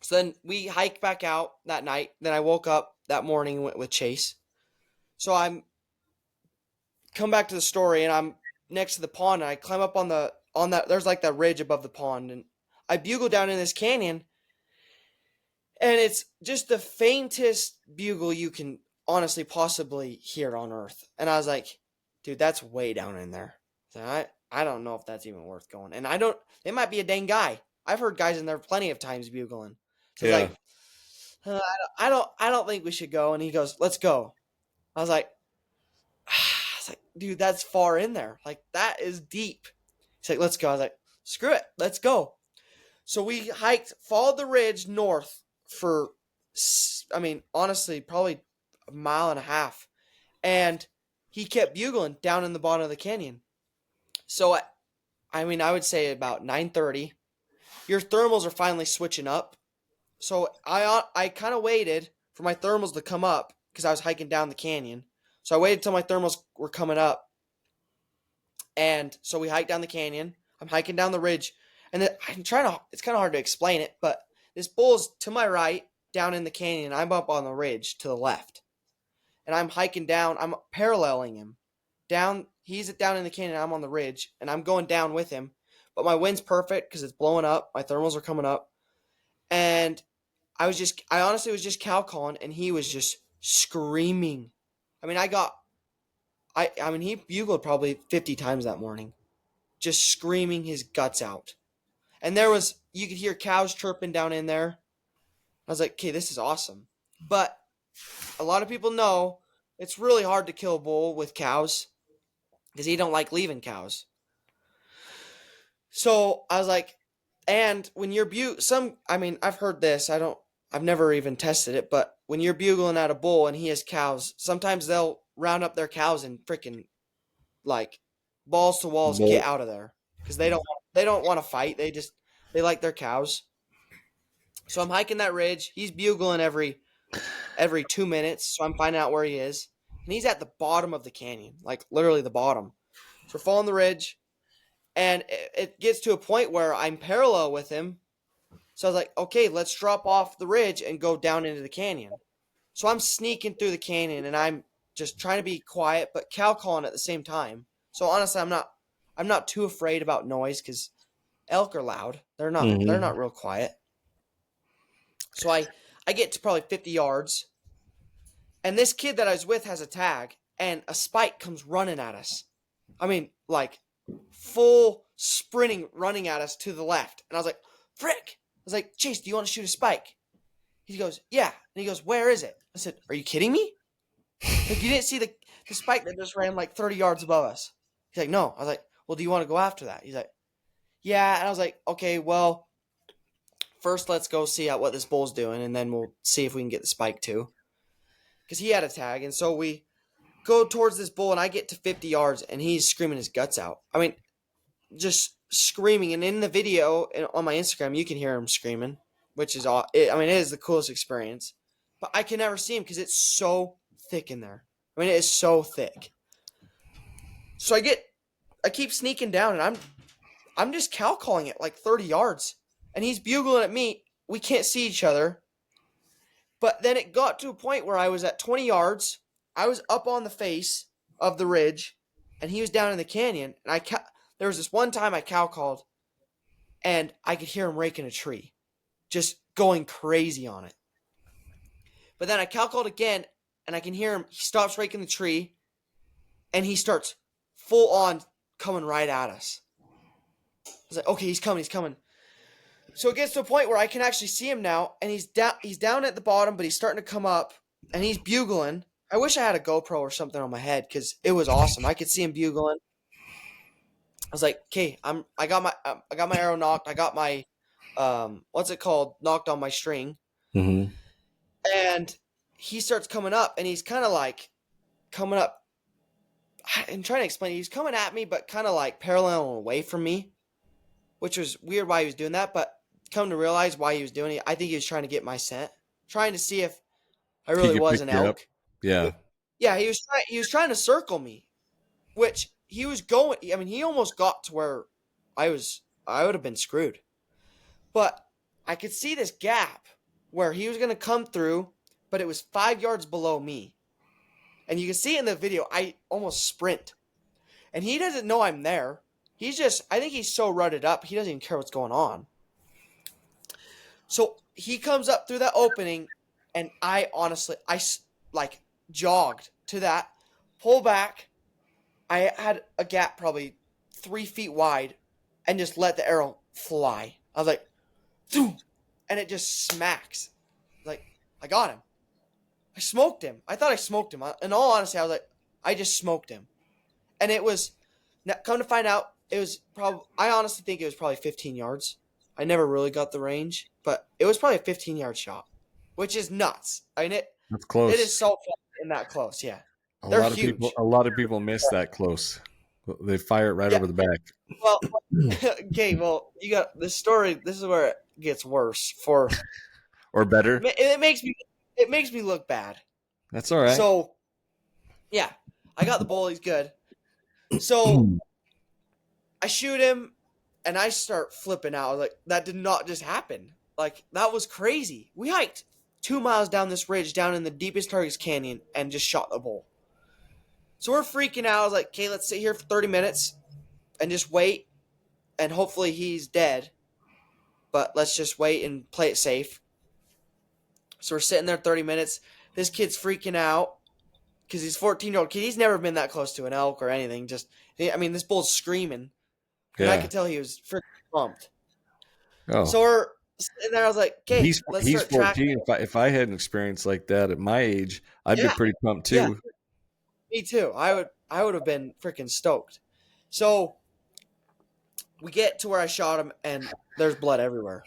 Speaker 3: So then we hiked back out that night. Then I woke up that morning and went with Chase. So I'm come back to the story, and I'm next to the pond, and I climb up on that. There's like that ridge above the pond, and I bugle down in this canyon. And it's just the faintest bugle you can honestly possibly hear on Earth. And I was like, dude, that's way down in there. So I don't know if that's even worth going. And it might be a dang guy. I've heard guys in there plenty of times bugling. So like, I don't think we should go. And he goes, let's go. I was like, dude, that's far in there. Like, that is deep. He's like, let's go. I was like, screw it. Let's go. So we hiked, followed the ridge north for, I mean, honestly, probably a mile and a half. And he kept bugling down in the bottom of the canyon. So, I would say about 9:30, your thermals are finally switching up. So I kind of waited for my thermals to come up, because I was hiking down the canyon. So I waited till my thermals were coming up. And so we hiked down the canyon. I'm hiking down the ridge. And it's kind of hard to explain it, but this bull's to my right, down in the canyon. I'm up on the ridge to the left. And I'm hiking down. I'm paralleling him. Down. He's down in the canyon. I'm on the ridge. And I'm going down with him. But my wind's perfect because it's blowing up. My thermals are coming up. And I honestly was just cow calling. And he was just screaming. I mean, he bugled probably 50 times that morning. Just screaming his guts out. And you could hear cows chirping down in there. I was like, okay, this is awesome. But a lot of people know it's really hard to kill a bull with cows, because he don't like leaving cows. So I was like, and when you're I've heard this. I've never even tested it, but when you're bugling at a bull and he has cows, sometimes they'll round up their cows and freaking like balls to walls get out of there, because they don't want to fight. They like their cows. So I'm hiking that ridge. He's bugling every 2 minutes. So I'm finding out where he is. And he's at the bottom of the canyon, like literally the bottom. So we're following the ridge. And it gets to a point where I'm parallel with him. So I was like, okay, let's drop off the ridge and go down into the canyon. So I'm sneaking through the canyon and I'm just trying to be quiet, but cow calling at the same time. So honestly, I'm not too afraid about noise because elk are loud. They're not real quiet. So I get to probably 50 yards, and this kid that I was with has a tag, and a spike comes running at us. I mean, like full sprinting, running at us to the left. And I was like, frick. I was like, Chase, do you want to shoot a spike? He goes, yeah. And he goes, where is it? I said, are you kidding me? Like, you didn't see the spike that just ran like 30 yards above us? He's like, no. I was like, well, do you want to go after that? He's like, yeah. And I was like, okay, well, first let's go see what this bull's doing, and then we'll see if we can get the spike too. Because he had a tag. And so we go towards this bull, and I get to 50 yards, and he's screaming his guts out. I mean, just screaming. And in the video on my Instagram, you can hear him screaming, which is all. I mean, it is the coolest experience. But I can never see him because it's so thick in there. I mean, it is so thick. So I keep sneaking down, and I'm just cow calling it like 30 yards, and he's bugling at me. We can't see each other. But then it got to a point where I was at 20 yards. I was up on the face of the ridge, and he was down in the canyon. And there was this one time I cow called, and I could hear him raking a tree, just going crazy on it. But then I cow called again, and I can hear him. He stops raking the tree, and he starts full on coming right at us. I was like, okay, he's coming. So it gets to a point where I can actually see him now, and he's down at the bottom, but he's starting to come up, and he's bugling. I wish I had a GoPro or something on my head because it was awesome. I could see him bugling. I was like, okay, I got my arrow knocked. I got my what's it called? Knocked on my string.
Speaker 1: Mm-hmm.
Speaker 3: And he starts coming up, and he's kind of like coming up. I'm trying to explain. He's coming at me, but kind of like parallel away from me, which was weird why he was doing that. But come to realize why he was doing it, I think he was trying to get my scent, trying to see if I really was an elk.
Speaker 1: Yeah.
Speaker 3: Yeah, he was trying to circle me, which he was going. I mean, he almost got to where I would have been screwed. But I could see this gap where he was going to come through, but it was 5 yards below me. And you can see in the video, I almost sprint. And he doesn't know I'm there. I think he's so rutted up, he doesn't even care what's going on. So he comes up through that opening, and I like jogged to that, pull back. I had a gap probably 3 feet wide, and just let the arrow fly. I was like, Zoom! And it just smacks. Like, I got him. I smoked him. I thought I smoked him. In all honesty, I was like, I just smoked him. And it was, come to find out, it was probably, I honestly think it was probably 15 yards. I never really got the range, but it was probably a 15-yard shot, which is nuts. I mean,
Speaker 1: That's close.
Speaker 3: It is so fun in that close, yeah.
Speaker 1: A
Speaker 3: They're
Speaker 1: lot
Speaker 3: huge.
Speaker 1: a lot of people miss that close. They fire it right over the back.
Speaker 3: Well, okay, well, you got this story. This is where it gets worse
Speaker 1: or better.
Speaker 3: It makes me look bad.
Speaker 1: That's all right.
Speaker 3: So, yeah, I got the bull. He's good. So I shoot him, and I start flipping out. I was like, that did not just happen. Like, that was crazy. We hiked 2 miles down this ridge, down in the deepest, darkest canyon, and just shot the bull. So we're freaking out. I was like, okay, let's sit here for 30 minutes and just wait, and hopefully he's dead. But let's just wait and play it safe. So we're sitting there 30 minutes. This kid's freaking out because he's a 14-year-old kid. He's never been that close to an elk or anything. This bull's screaming. And I could tell he was freaking pumped. Oh. So we're sitting there. I was like, okay,
Speaker 1: he's 14. If I had an experience like that at my age, I'd be pretty pumped too. Yeah.
Speaker 3: Me too. I would have been freaking stoked. So we get to where I shot him, and there's blood everywhere.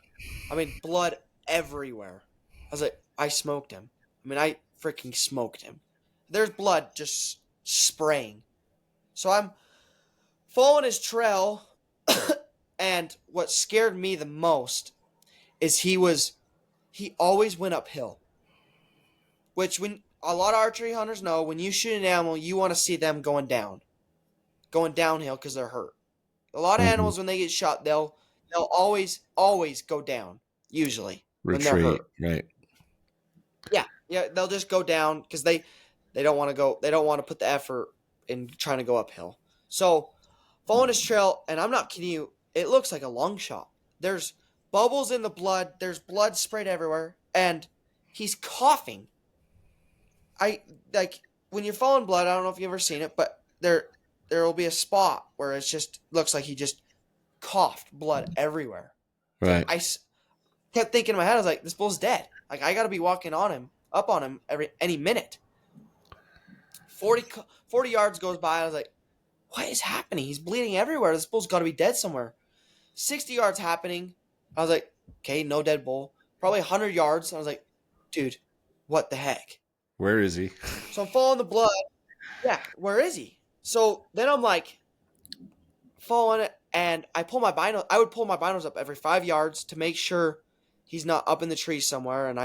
Speaker 3: I mean, blood everywhere. I was like, I smoked him. I mean, I freaking smoked him. There's blood just spraying. So I'm following his trail, and what scared me the most is he was he always went uphill. Which when a lot of archery hunters know, when you shoot an animal, you want to see them going downhill because they're hurt. A lot of animals when they get shot, they'll always go down. Usually when they're
Speaker 1: Retreat,
Speaker 3: hurt.
Speaker 1: right?
Speaker 3: Yeah, they'll just go down because they don't want to go. They don't want to put the effort in trying to go uphill. So following his trail, and I'm not kidding you, it looks like a long shot. There's bubbles in the blood. There's blood sprayed everywhere, and he's coughing. When you're following blood. I don't know if you've ever seen it, but there will be a spot where it just looks like he just coughed blood everywhere.
Speaker 1: Right.
Speaker 3: I kept thinking in my head, I was like, this bull's dead. Like, I got to be walking up on him any minute. 40 yards goes by. I was like, what is happening? He's bleeding everywhere. This bull's got to be dead somewhere. 60 yards happening. I was like, okay, no dead bull. Probably 100 yards. I was like, dude, what the heck?
Speaker 1: Where is he?
Speaker 3: So I'm following the blood. Yeah, where is he? So then I'm like, following it, and I pull my binos. I would pull my binos up every 5 yards to make sure he's not up in the tree somewhere, and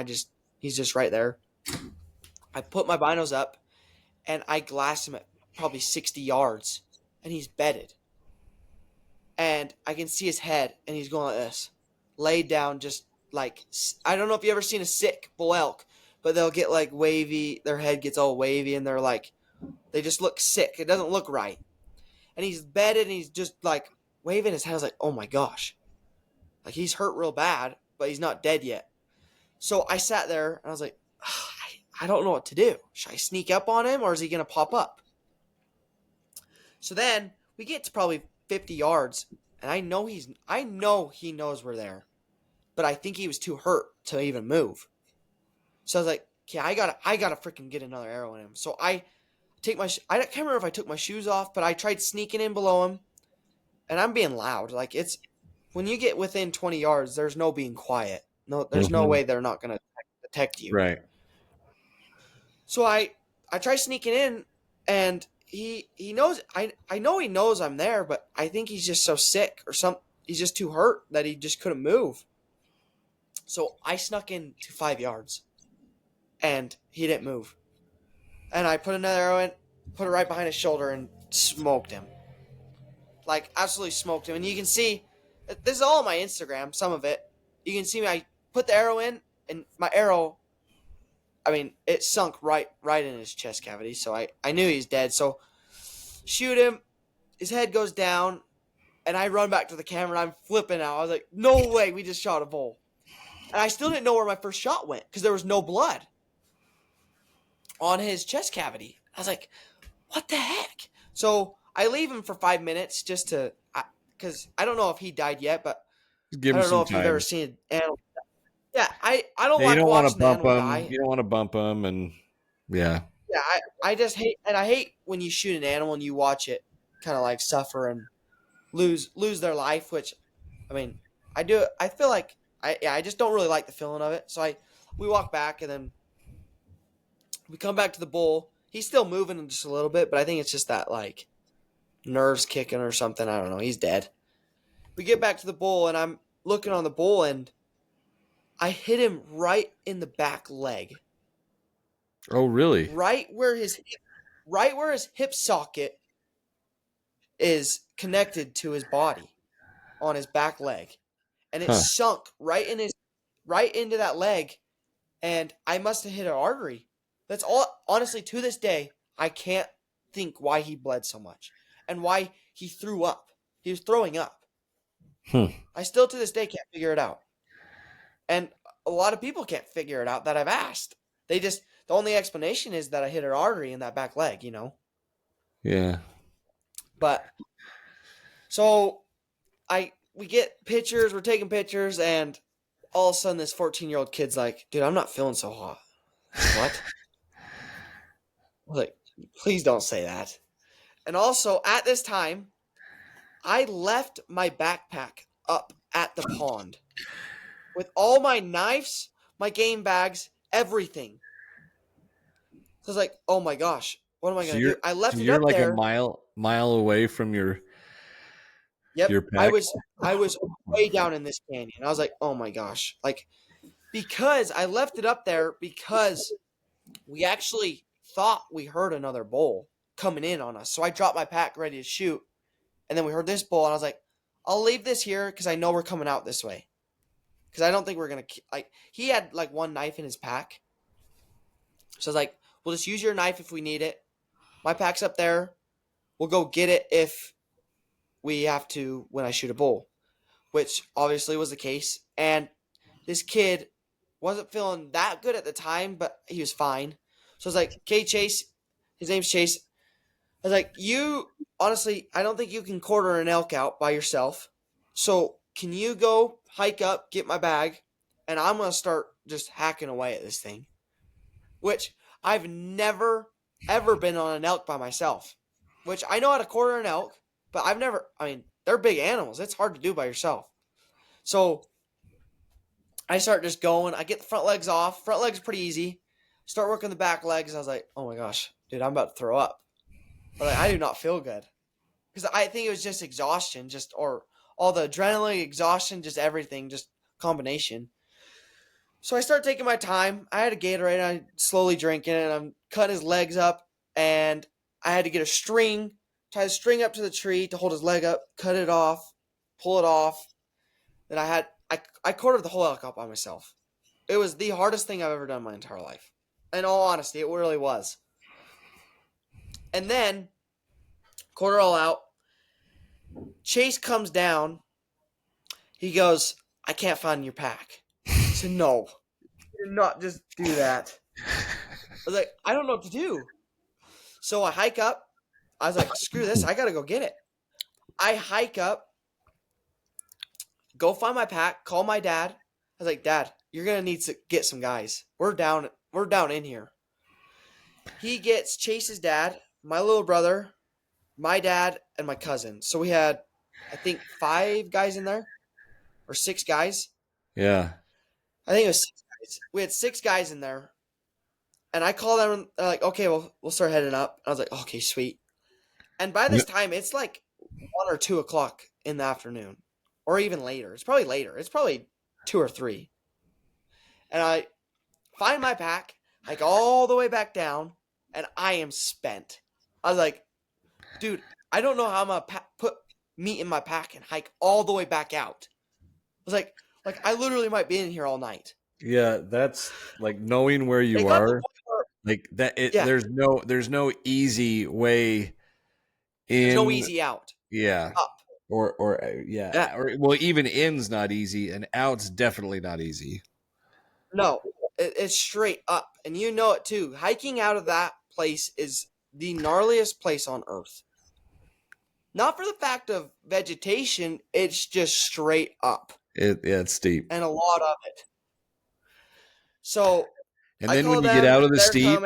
Speaker 3: he's just right there. I put my binos up, and I glass him at probably 60 yards, and he's bedded. And I can see his head, and he's going like this, laid down, just like, I don't know if you ever seen a sick bull elk, but they'll get like wavy, their head gets all wavy, and they're like, they just look sick. It doesn't look right. And he's bedded, and he's just like waving his head. I was like, oh my gosh. Like, he's hurt real bad, but he's not dead yet. So I sat there, and I was like, I don't know what to do. Should I sneak up on him, or is he going to pop up? So then we get to probably 50 yards, and I know he knows we're there, but I think he was too hurt to even move. So I was like, okay, I gotta freaking get another arrow in him. So I can't remember if I took my shoes off, but I tried sneaking in below him, and I'm being loud. Like, it's when you get within 20 yards, there's no being quiet. No, there's no way they're not gonna detect you.
Speaker 1: Right.
Speaker 3: So I try sneaking in, and he knows. I know he knows I'm there, but I think he's just so sick or something. He's just too hurt that he just couldn't move. So I snuck in to 5 yards, and he didn't move. And I put another arrow in, put it right behind his shoulder, and smoked him. Like, absolutely smoked him. And you can see, this is all on my Instagram, some of it. You can see me, I put the arrow in, and my arrow, I mean, it sunk right in his chest cavity. So I knew he's dead. So shoot him, his head goes down, and I run back to the camera, and I'm flipping out. I was like, no way, we just shot a bull. And I still didn't know where my first shot went because there was no blood on his chest cavity. I was like, what the heck? So I leave him for 5 minutes just to, because I don't know if he died yet, but
Speaker 1: Give him
Speaker 3: I don't know if
Speaker 1: time.
Speaker 3: you've ever seen an animal. Yeah, I don't
Speaker 1: Yeah,
Speaker 3: like
Speaker 1: you don't want
Speaker 3: watching
Speaker 1: to bump
Speaker 3: the
Speaker 1: him.
Speaker 3: animal die.
Speaker 1: You don't want to bump him, and yeah.
Speaker 3: Yeah, I just hate, and I hate when you shoot an animal and you watch it kind of like suffer and lose their life, which, I mean, I do. I feel like I just don't really like the feeling of it. So we walk back, and then we come back to the bull. He's still moving just a little bit, but I think it's just that, like, nerves kicking or something. I don't know. He's dead. We get back to the bull, and I'm looking on the bull, and I hit him right in the back leg.
Speaker 1: Oh, really?
Speaker 3: Right where his hip socket is connected to his body on his back leg. And it sunk right into that leg, and I must have hit an artery. That's all. Honestly, to this day, I can't think why he bled so much and why he threw up. He was throwing up. I still to this day can't figure it out. And a lot of people can't figure it out that I've asked. The only explanation is that I hit an artery in that back leg, you know?
Speaker 1: Yeah.
Speaker 3: But so we get pictures, we're taking pictures, and all of a sudden this 14-year-old kid's like, dude, I'm not feeling so hot. What? I was like, please don't say that. And also, at this time, I left my backpack up at the pond with all my knives, my game bags, everything. So I was like, oh my gosh, what am I going to do? I left it up there.
Speaker 1: You're like a mile away from your
Speaker 3: Yep,
Speaker 1: your pack?
Speaker 3: I was way down in this canyon. I was like, oh my gosh. Like, because I left it up there because we actually thought we heard another bull coming in on us. So I dropped my pack ready to shoot. And then we heard this bull, and I was like, I'll leave this here because I know we're coming out this way. Because I don't think we're going to, like, he had like one knife in his pack. So I was like, we'll just use your knife if we need it. My pack's up there. We'll go get it if we have to when I shoot a bull, which obviously was the case. And this kid wasn't feeling that good at the time, but he was fine. So I was like, okay, Chase, his name's Chase. I was like, honestly, I don't think you can quarter an elk out by yourself. So can you go hike up, get my bag, and I'm going to start just hacking away at this thing, which I've never, ever been on an elk by myself, which I know how to quarter an elk, but they're big animals. It's hard to do by yourself. So I start just going. I get the front legs off. Front legs pretty easy. Start working the back legs. I was like, oh my gosh, dude, I'm about to throw up. I do not feel good. Because I think it was just exhaustion, or all the adrenaline, exhaustion, just everything, just combination. So I start taking my time. I had a Gatorade, and I'm slowly drinking it, and I'm cutting his legs up, and I had to get a string, tie the string up to the tree to hold his leg up, cut it off, pull it off. Then I quartered the whole elk up by myself. It was the hardest thing I've ever done in my entire life. In all honesty, it really was. And then, quarter all out, Chase comes down. He goes, I can't find your pack. I said, no, you did not just do that. I was like, I don't know what to do. So I hike up. I was like, screw this. I got to go get it. I hike up, go find my pack, call my dad. I was like, Dad, you're going to need to get some guys. We're down in here. He gets Chase's dad, my little brother, my dad, and my cousin. So we had, I think, 5 guys in there, or 6 guys.
Speaker 1: Yeah.
Speaker 3: I think it was 6 guys. We had 6 guys in there. And I called them, and they're like, okay, well, we'll start heading up. I was like, okay, sweet. And by this time, it's like 1 or 2 o'clock in the afternoon, or even later. It's probably later. It's probably 2 or 3. And I find my pack, hike all the way back down, and I am spent. I was like, dude, I don't know how I'm going to put meat in my pack and hike all the way back out. I was like I literally might be in here all night.
Speaker 1: Yeah, that's like knowing where you are. Like that.
Speaker 3: Yeah.
Speaker 1: There's no easy way in.
Speaker 3: There's no easy out.
Speaker 1: Yeah.
Speaker 3: Up.
Speaker 1: Or yeah. Or well, even in's not easy, and out's definitely not easy.
Speaker 3: No, it's straight up, and you know it too. Hiking out of that place is the gnarliest place on earth. Not for the fact of vegetation, it's just straight up.
Speaker 1: It's steep.
Speaker 3: And a lot of it. So,
Speaker 1: and then when you get out of the steep,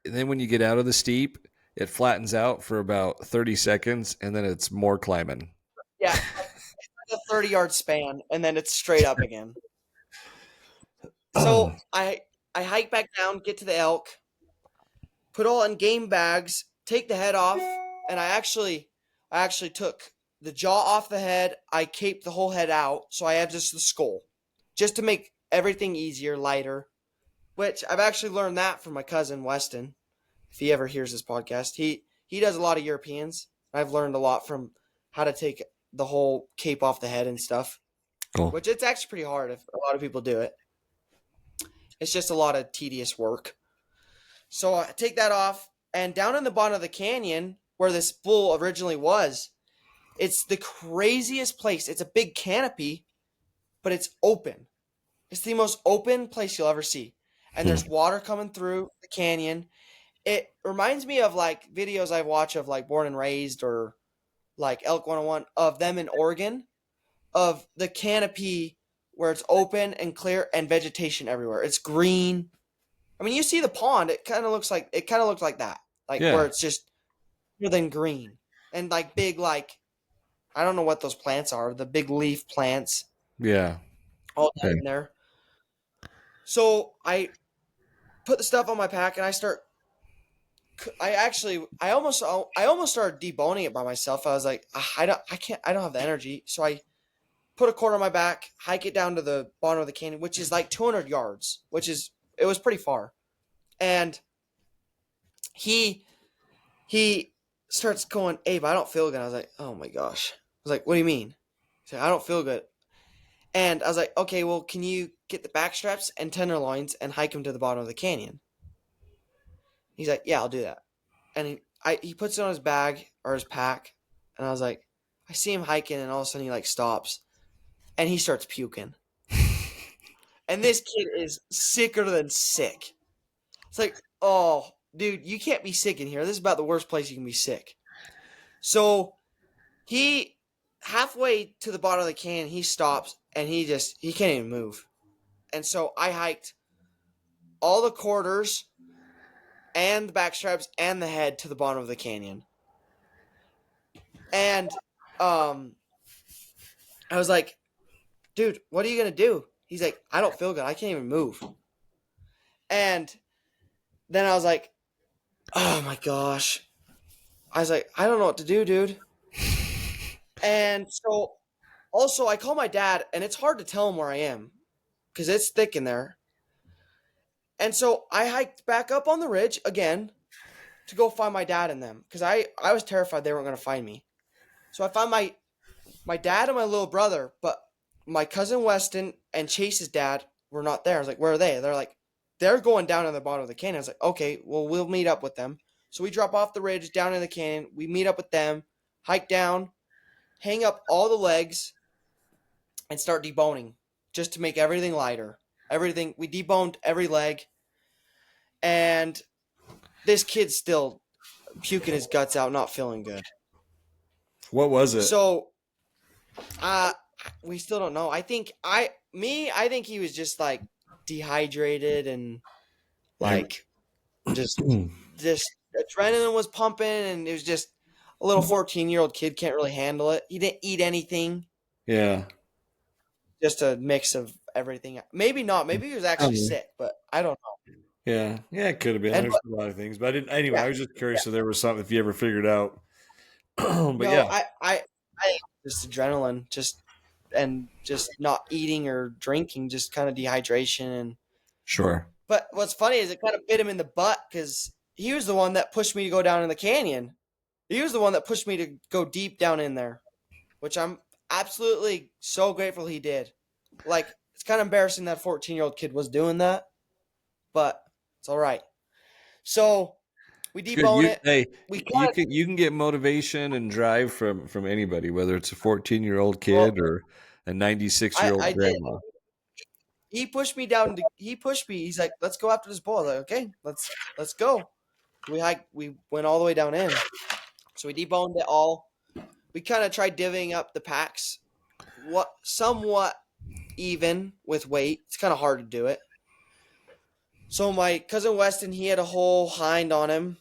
Speaker 1: then when you get out of the steep, it flattens out for about 30 seconds, and then it's more climbing.
Speaker 3: Yeah, it's like a 30-yard span, and then it's straight up again. So I hike back down, get to the elk, put all in game bags, take the head off, and I actually took the jaw off the head. I caped the whole head out, so I have just the skull, just to make everything easier, lighter. Which I've actually learned that from my cousin Weston. If he ever hears this podcast, he does a lot of Europeans. I've learned a lot from how to take the whole cape off the head and stuff.
Speaker 1: Cool.
Speaker 3: Which it's actually pretty hard if a lot of people do it. It's just a lot of tedious work. So I take that off, and down in the bottom of the canyon where this bull originally was, it's the craziest place. It's a big canopy, but it's open. It's the most open place you'll ever see. And there's water coming through the canyon. It reminds me of like videos I watch of like Born and Raised or like Elk 101 of them in Oregon, of the canopy where it's open and clear and vegetation everywhere. It's green. I mean, you see the pond, it kind of looks like that. Where it's just more than green and like big, like, I don't know what those plants are, the big leaf plants.
Speaker 1: Yeah.
Speaker 3: All down in there. So I put the stuff on my pack and I almost started deboning it by myself. I was like, I don't have the energy. So I put a cord on my back, hike it down to the bottom of the canyon, which is like 200 yards, it was pretty far. And he starts going, Abe, I don't feel good. I was like, oh my gosh. I was like, what do you mean? He's like, I don't feel good. And I was like, okay, well, can you get the back straps and tenderloins and hike them to the bottom of the canyon? He's like, yeah, I'll do that. And he puts it on his bag or his pack. And I was like, I see him hiking, and all of a sudden he like stops and he starts puking. And this kid is sicker than sick. It's like, oh, dude, you can't be sick in here. This is about the worst place you can be sick. So he, halfway to the bottom of the canyon, he stops and he can't even move. And so I hiked all the quarters and the back straps and the head to the bottom of the canyon. And I was like, dude, what are you going to do? He's like, I don't feel good. I can't even move. And then I was like, oh my gosh. I was like, I don't know what to do, dude. And so also I call my dad, and it's hard to tell him where I am because it's thick in there. And so I hiked back up on the ridge again to go find my dad and them because I was terrified they weren't going to find me. So I found my dad and my little brother, but my cousin Weston and Chase's dad were not there. I was like, where are they? They're like, they're going down in the bottom of the canyon. I was like, okay, well, we'll meet up with them. So we drop off the ridge down in the canyon. We meet up with them, hike down, hang up all the legs, and start deboning just to make everything lighter. Everything, we deboned every leg. And this kid's still puking his guts out, not feeling good.
Speaker 1: What was it?
Speaker 3: So, we still don't know. I think he was just like dehydrated and like just adrenaline was pumping, and it was just a little 14-year-old kid can't really handle it. He didn't eat anything.
Speaker 1: Yeah.
Speaker 3: Just a mix of everything. Maybe not. Maybe he was actually sick, but I don't know.
Speaker 1: Yeah. Yeah, it could have been. There's a lot of things. But I didn't anyway, I was just curious if there was something, if you ever figured out. But
Speaker 3: no,
Speaker 1: yeah.
Speaker 3: I just adrenaline, just not eating or drinking, just kind of dehydration. And
Speaker 1: Sure.
Speaker 3: but what's funny is it kind of bit him in the butt because he was the one that pushed me to go down in the canyon. He was the one that pushed me to go deep down in there, which I'm absolutely so grateful he did. Like, it's kind of embarrassing that 14-year-old kid was doing that, but it's all right. So we debone it.
Speaker 1: Hey, you can get motivation and drive from anybody, whether it's a 14-year-old kid or a 96-year-old grandma.
Speaker 3: He pushed me down. He's like, let's go after this bull. I was like, okay, let's go. We went all the way down in. So we deboned it all. We kind of tried divvying up the packs, somewhat even with weight. It's kind of hard to do it. So my cousin Weston, he had a whole hind on him,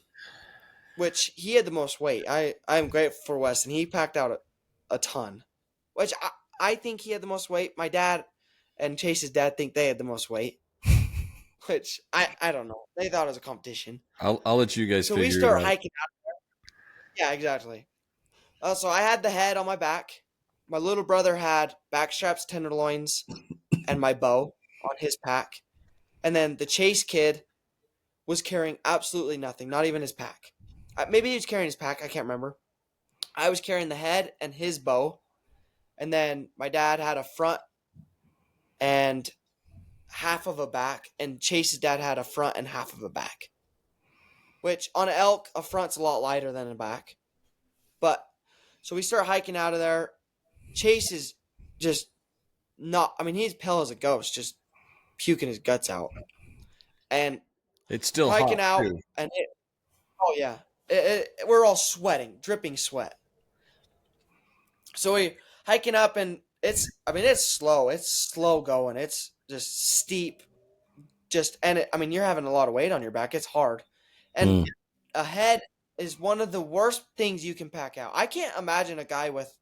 Speaker 3: which he had the most weight. I'm grateful for Weston. He packed out a ton, which I think he had the most weight. My dad and Chase's dad think they had the most weight, which I don't know. They thought it was a competition.
Speaker 1: I'll let you guys figure it out. So we start
Speaker 3: hiking out there. Yeah, exactly. So I had the head on my back. My little brother had back straps, tenderloins, and my bow on his pack. And then the Chase kid was carrying absolutely nothing, not even his pack. Maybe he was carrying his pack. I can't remember. I was carrying the head and his bow. And then my dad had a front and half of a back. And Chase's dad had a front and half of a back. Which, on an elk, a front's a lot lighter than a back. But, so we start hiking out of there. Chase is just not, I mean, he's pale as a ghost, just puking his guts out. And
Speaker 1: it's still
Speaker 3: hiking
Speaker 1: hot
Speaker 3: out.
Speaker 1: too.
Speaker 3: And oh yeah. We're all sweating, dripping sweat. So we hiking up, and it's slow. It's slow going. It's just steep. You're having a lot of weight on your back. It's hard. And a head is one of the worst things you can pack out. I can't imagine a guy with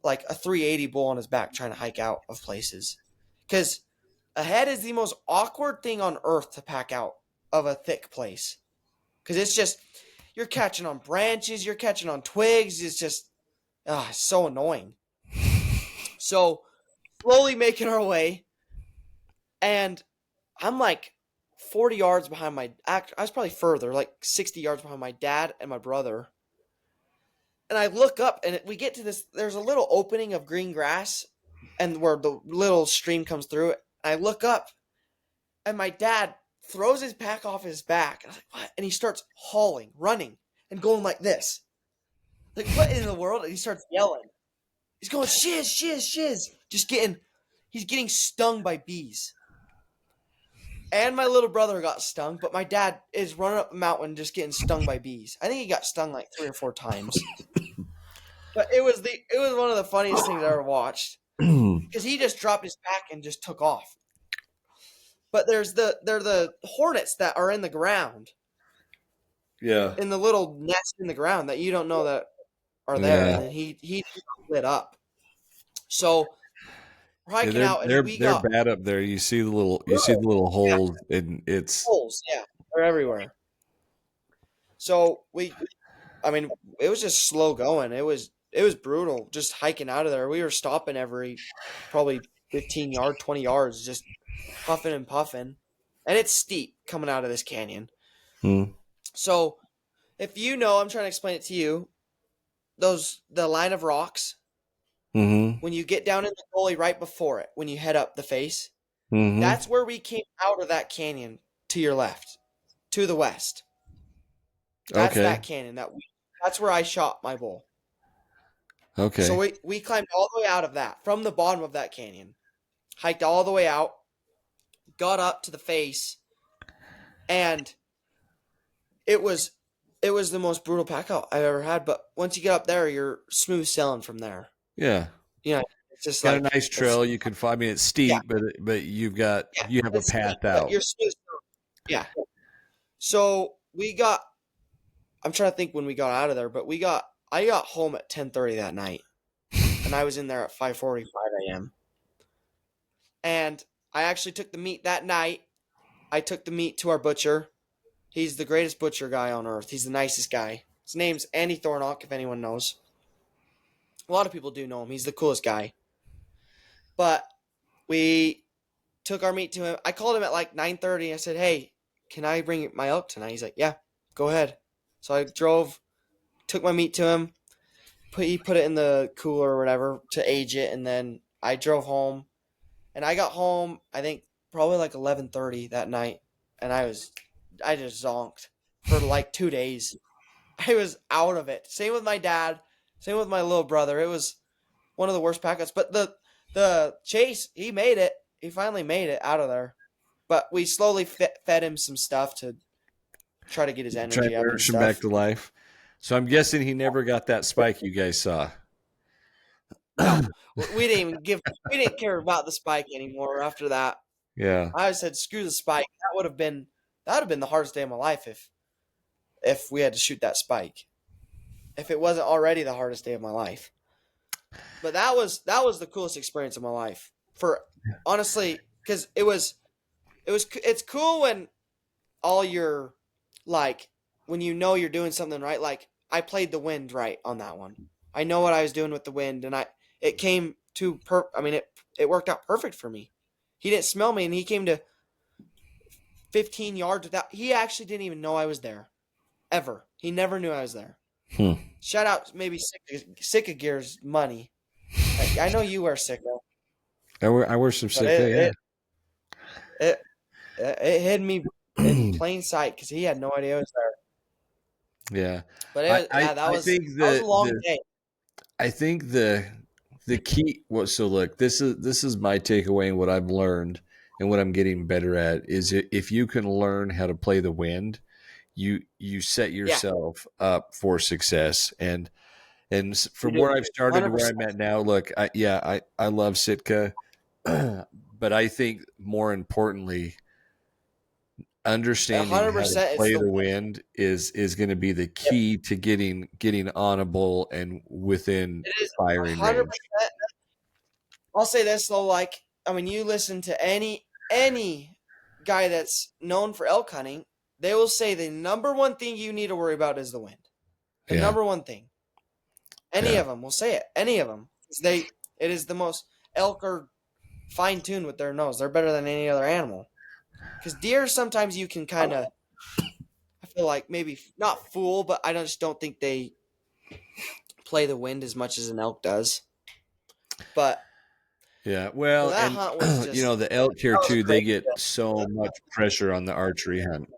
Speaker 3: like a 380 bull on his back trying to hike out of places. Because a head is the most awkward thing on earth to pack out of a thick place. Because it's just, you're catching on branches, you're catching on twigs. It's just, it's so annoying. So slowly making our way, and I'm like 40 yards behind I was probably further, like 60 yards behind my dad and my brother. And I look up, and we get to this. There's a little opening of green grass, and where the little stream comes through it. I look up, and my dad throws his pack off his back. I was like, what? And he starts hauling, running, and going like this. Like, what in the world? And he starts yelling. He's going, shiz, shiz, shiz. He's getting stung by bees. And my little brother got stung, but my dad is running up the mountain just getting stung by bees. I think he got stung like 3 or 4 times. But it was one of the funniest things I ever watched. Because he just dropped his pack and just took off. But they're the hornets that are in the ground.
Speaker 1: Yeah.
Speaker 3: In the little nest in the ground that you don't know that are there. Yeah. And then he lit up. So we're hiking out, and
Speaker 1: they're bad up there. You see the little holes, and it's
Speaker 3: holes. Yeah, they're everywhere. So it was just slow going. It was brutal, just hiking out of there. We were stopping every probably 15 yards, 20 yards, just puffing and puffing, and it's steep coming out of this canyon. So if you know, I'm trying to explain it to you. The line of rocks. When you get down in the gully right before it, when you head up the face, that's where we came out of that canyon to your left, to the west. That's that canyon. That's where I shot my bull.
Speaker 1: Okay.
Speaker 3: So we climbed all the way out of that, from the bottom of that canyon, hiked all the way out, got up to the face, and it was the most brutal pack out I've ever had. But once you get up there, you're smooth sailing from there.
Speaker 1: Yeah.
Speaker 3: Yeah. It's just
Speaker 1: got a nice trail you can find. I mean, it's steep, but you have a path out.
Speaker 3: You're smooth. Yeah. So I'm trying to think when we got out of there, but I got home at 10:30 that night, and I was in there at 5:45 a.m. And I actually took the meat that night. I took the meat to our butcher. He's the greatest butcher guy on earth. He's the nicest guy. His name's Andy Thornock, if anyone knows. A lot of people do know him. He's the coolest guy. But we took our meat to him. I called him at like 9:30. I said, hey, can I bring my elk tonight? He's like, yeah, go ahead. So I took my meat to him. He put it in the cooler or whatever to age it. And then I drove home. And I got home, I think, probably like 11:30 that night. And I just zonked for like 2 days. I was out of it. Same with my dad. Same with my little brother. It was one of the worst packouts. But the chase, he made it. He finally made it out of there. But we slowly fed him some stuff to try to get his energy
Speaker 1: up. Try to nurse him back to life. So I'm guessing he never got that spike you guys saw.
Speaker 3: No, we didn't care about the spike anymore after that.
Speaker 1: Yeah.
Speaker 3: I said, screw the spike. That would have been the hardest day of my life if we had to shoot that spike. If it wasn't already the hardest day of my life. But that was the coolest experience of my life. Honestly, because it's cool when all your, like, when you know you're doing something right. Like, I played the wind right on that one. I know what I was doing with the wind, and it came to it worked out perfect for me. He didn't smell me, and he came to 15 yards without. He actually didn't even know I was there, ever. He never knew I was there. Shout out maybe Sika Gear's money. I know you wear Sika.
Speaker 1: I wear some Sika.
Speaker 3: It hid me in plain sight because he had no idea I was there.
Speaker 1: Yeah,
Speaker 3: but that was a long day.
Speaker 1: I think the key was, so look, this is my takeaway, and what I've learned and what I'm getting better at is, if you can learn how to play the wind, you set yourself up for success. And from where I've started 100%. To where I'm at now, look, I love Sitka, but I think more importantly, understanding how to play the wind is going to be the key to getting on a bull and within firing range.
Speaker 3: I'll say this though, like, I mean, you listen to any guy that's known for elk hunting, they will say the number one thing you need to worry about is the wind. The number one thing. Any of them will say it. Any of them. It is the most. elk are fine-tuned with their nose. They're better than any other animal. Because deer, sometimes you can kind of, I feel like maybe not fool, but I just don't think they play the wind as much as an elk does. But
Speaker 1: Yeah, well,
Speaker 3: that
Speaker 1: and
Speaker 3: hunt was just
Speaker 1: the elk here
Speaker 3: that was
Speaker 1: too, they
Speaker 3: crazy.
Speaker 1: get so much pressure on the archery hunt.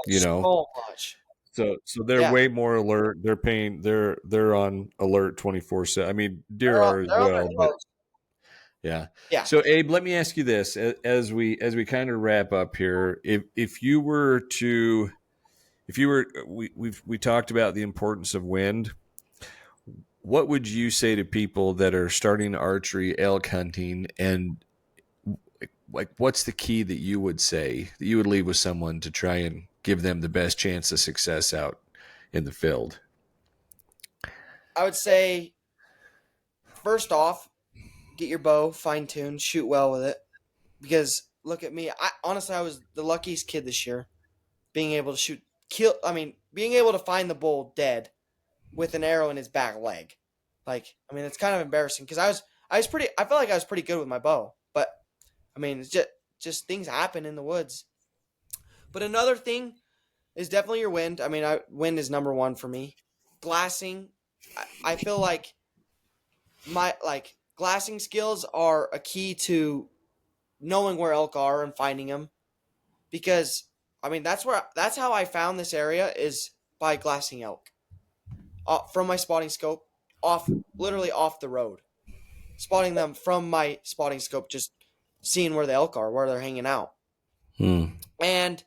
Speaker 3: So much.
Speaker 1: So they're
Speaker 3: Yeah,
Speaker 1: way more alert. They're on alert 24/7. I mean, deer are as
Speaker 3: they're on
Speaker 1: well,
Speaker 3: their
Speaker 1: but
Speaker 3: toes.
Speaker 1: yeah.
Speaker 3: Yeah,
Speaker 1: So Abe, let me ask you this as we kind of wrap up here. If you were to if you were we talked about the importance of wind. What would you say to people that are starting archery elk hunting, and like what's the key that you would say that you would leave with someone to try and give them the best chance of success out in the field?
Speaker 3: I would say first off, get your bow fine-tuned, shoot well with it. Because look at me, I was the luckiest kid this year, being able to being able to find the bull dead with an arrow in his back leg. Like, I mean, it's kind of embarrassing because I felt like I was pretty good with my bow, but I mean, it's just things happen in the woods. But another thing is definitely your wind. I mean, wind is number one for me. Glassing, I feel like my glassing skills are a key to knowing where elk are and finding them, because I mean that's how I found this area is by glassing elk from my spotting scope, literally off the road, spotting them from my spotting scope, just seeing where the elk are, where they're hanging out. And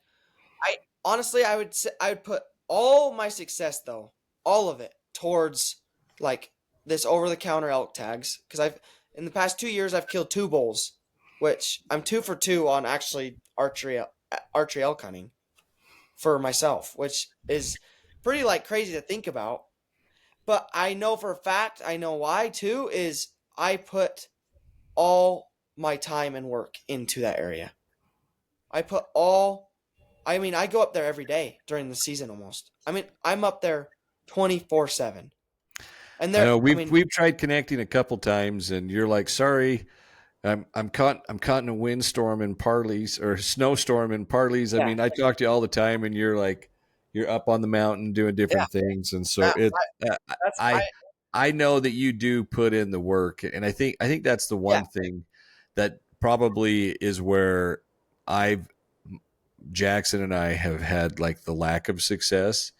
Speaker 3: I honestly, I would put all my success, though, all of it, towards like this over the counter elk tags, because I've in the past 2 years I've killed 2 bulls, which I'm 2 for 2 on actually archery elk hunting for myself, which is pretty like crazy to think about. But I know for a fact, I know why too, is I put all my time and work into that area. I put all I mean, I go up there every day during the season almost. I mean, I'm up there 24/7. And
Speaker 1: I
Speaker 3: there
Speaker 1: know
Speaker 3: I mean,
Speaker 1: we've tried connecting a couple times, and you're like, sorry, I'm caught in a windstorm in Parley's or snowstorm in Parley's. I
Speaker 3: yeah,
Speaker 1: mean, I talk to you all the time, and you're like, you're up on the mountain doing
Speaker 3: yeah.
Speaker 1: different things, and so
Speaker 3: I,
Speaker 1: uh,
Speaker 3: that's
Speaker 1: I I know that you do put in the work, and I think that's the
Speaker 3: yeah,
Speaker 1: one thing that probably is where I've Jackson and I have had like the lack of success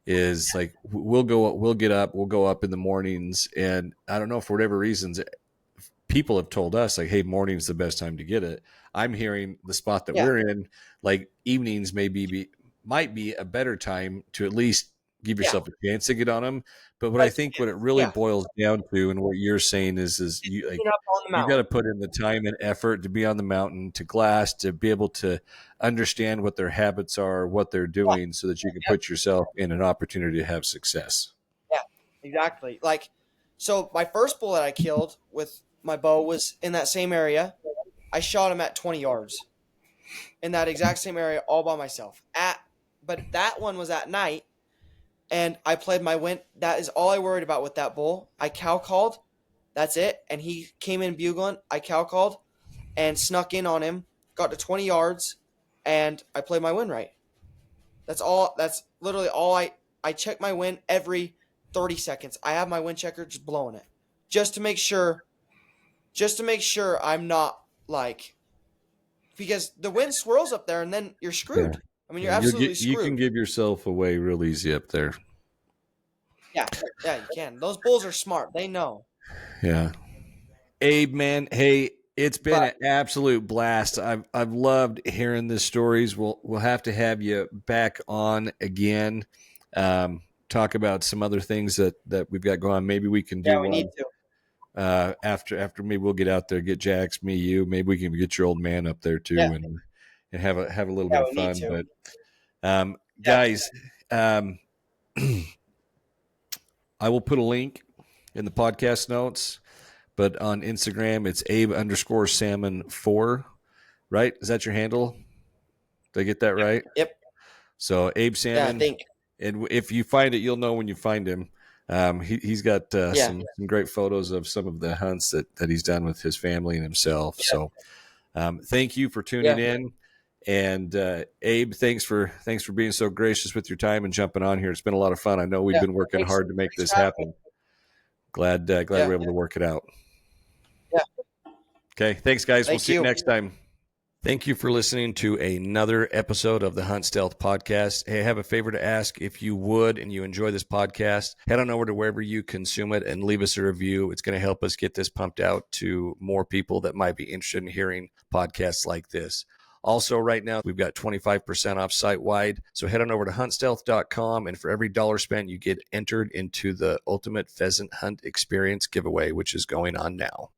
Speaker 1: is like we'll go up in the mornings, and I don't know, for whatever reasons people have told us like, hey, morning's the best time to get it. I'm hearing the spot that
Speaker 3: yeah,
Speaker 1: we're in, like evenings might be a better time to at least give
Speaker 3: yeah.
Speaker 1: yourself a chance to get on them. But what I
Speaker 3: But
Speaker 1: think what it really
Speaker 3: yeah,
Speaker 1: boils down to, and what you're saying is you like
Speaker 3: get up on the
Speaker 1: you got
Speaker 3: mountain.
Speaker 1: to put in the time and effort to be on the mountain, to glass, to be able to understand what their habits are, what they're
Speaker 3: Yeah,
Speaker 1: doing, so that you can
Speaker 3: yeah,
Speaker 1: put yourself in an opportunity to have success.
Speaker 3: yeah, exactly. Like, so my first bull that I killed with my bow was in that same area. I shot him at 20 yards in that exact same area all by myself. But that one was at night, and I played my wind. That is all I worried about with that bull. I cow called. That's it. And he came in bugling. I cow called and snuck in on him. Got to 20 yards, and I played my wind right. That's all. That's literally all I check my wind every 30 seconds. I have my wind checker just blowing it, just to make sure. Just to make sure I'm not like, because the wind swirls up there and then you're
Speaker 1: Yeah,
Speaker 3: screwed. I mean,
Speaker 1: yeah,
Speaker 3: you're absolutely
Speaker 1: you can
Speaker 3: screwed.
Speaker 1: give yourself away real easy up there.
Speaker 3: Yeah, yeah, you can. Those bulls are smart. They know.
Speaker 1: Yeah. Abe, man, hey, it's been
Speaker 3: But
Speaker 1: an absolute blast. I've loved hearing the stories. We'll have to have you back on again. Talk about some other things that we've got going on. Maybe we can
Speaker 3: yeah,
Speaker 1: do
Speaker 3: we need
Speaker 1: one
Speaker 3: to.
Speaker 1: after maybe we'll get out there, get Jax, me, you. Maybe we can get your old man up there
Speaker 3: Yeah,
Speaker 1: too, and have a little
Speaker 3: yeah,
Speaker 1: bit of
Speaker 3: we need
Speaker 1: fun.
Speaker 3: to.
Speaker 1: But
Speaker 3: Definitely.
Speaker 1: guys, um, I will put a link in the podcast notes. But on Instagram, it's Abe_Salmon4, right? Is that your handle? Did I get that right?
Speaker 3: Yep.
Speaker 1: So Abe
Speaker 3: Yeah, I
Speaker 1: Salmon.
Speaker 3: think.
Speaker 1: And if you find it, you'll know when you find him. He's got
Speaker 3: Yeah.
Speaker 1: some great photos of some of the hunts that he's done with his family and himself.
Speaker 3: Yeah.
Speaker 1: So thank you for tuning
Speaker 3: Yeah.
Speaker 1: in. And Abe, thanks for being so gracious with your time and jumping on here. It's been a lot of fun. I know we've been working
Speaker 3: Thanks.
Speaker 1: hard to make
Speaker 3: Thanks
Speaker 1: this
Speaker 3: for having me.
Speaker 1: happen. Glad we're able to work it out.
Speaker 3: Yeah.
Speaker 1: Okay. Thanks, guys. We'll
Speaker 3: Thank
Speaker 1: see you
Speaker 3: you.
Speaker 1: next time. Thank you for listening to another episode of the Hunt Stealth Podcast. Hey, I have a favor to ask. If you would and you enjoy this podcast, head on over to wherever you consume it and leave us a review. It's going to help us get this pumped out to more people that might be interested in hearing podcasts like this. Also, right now, we've got 25% off site-wide. So head on over to huntstealth.com, and for every dollar spent, you get entered into the Ultimate Pheasant Hunt Experience giveaway, which is going on now.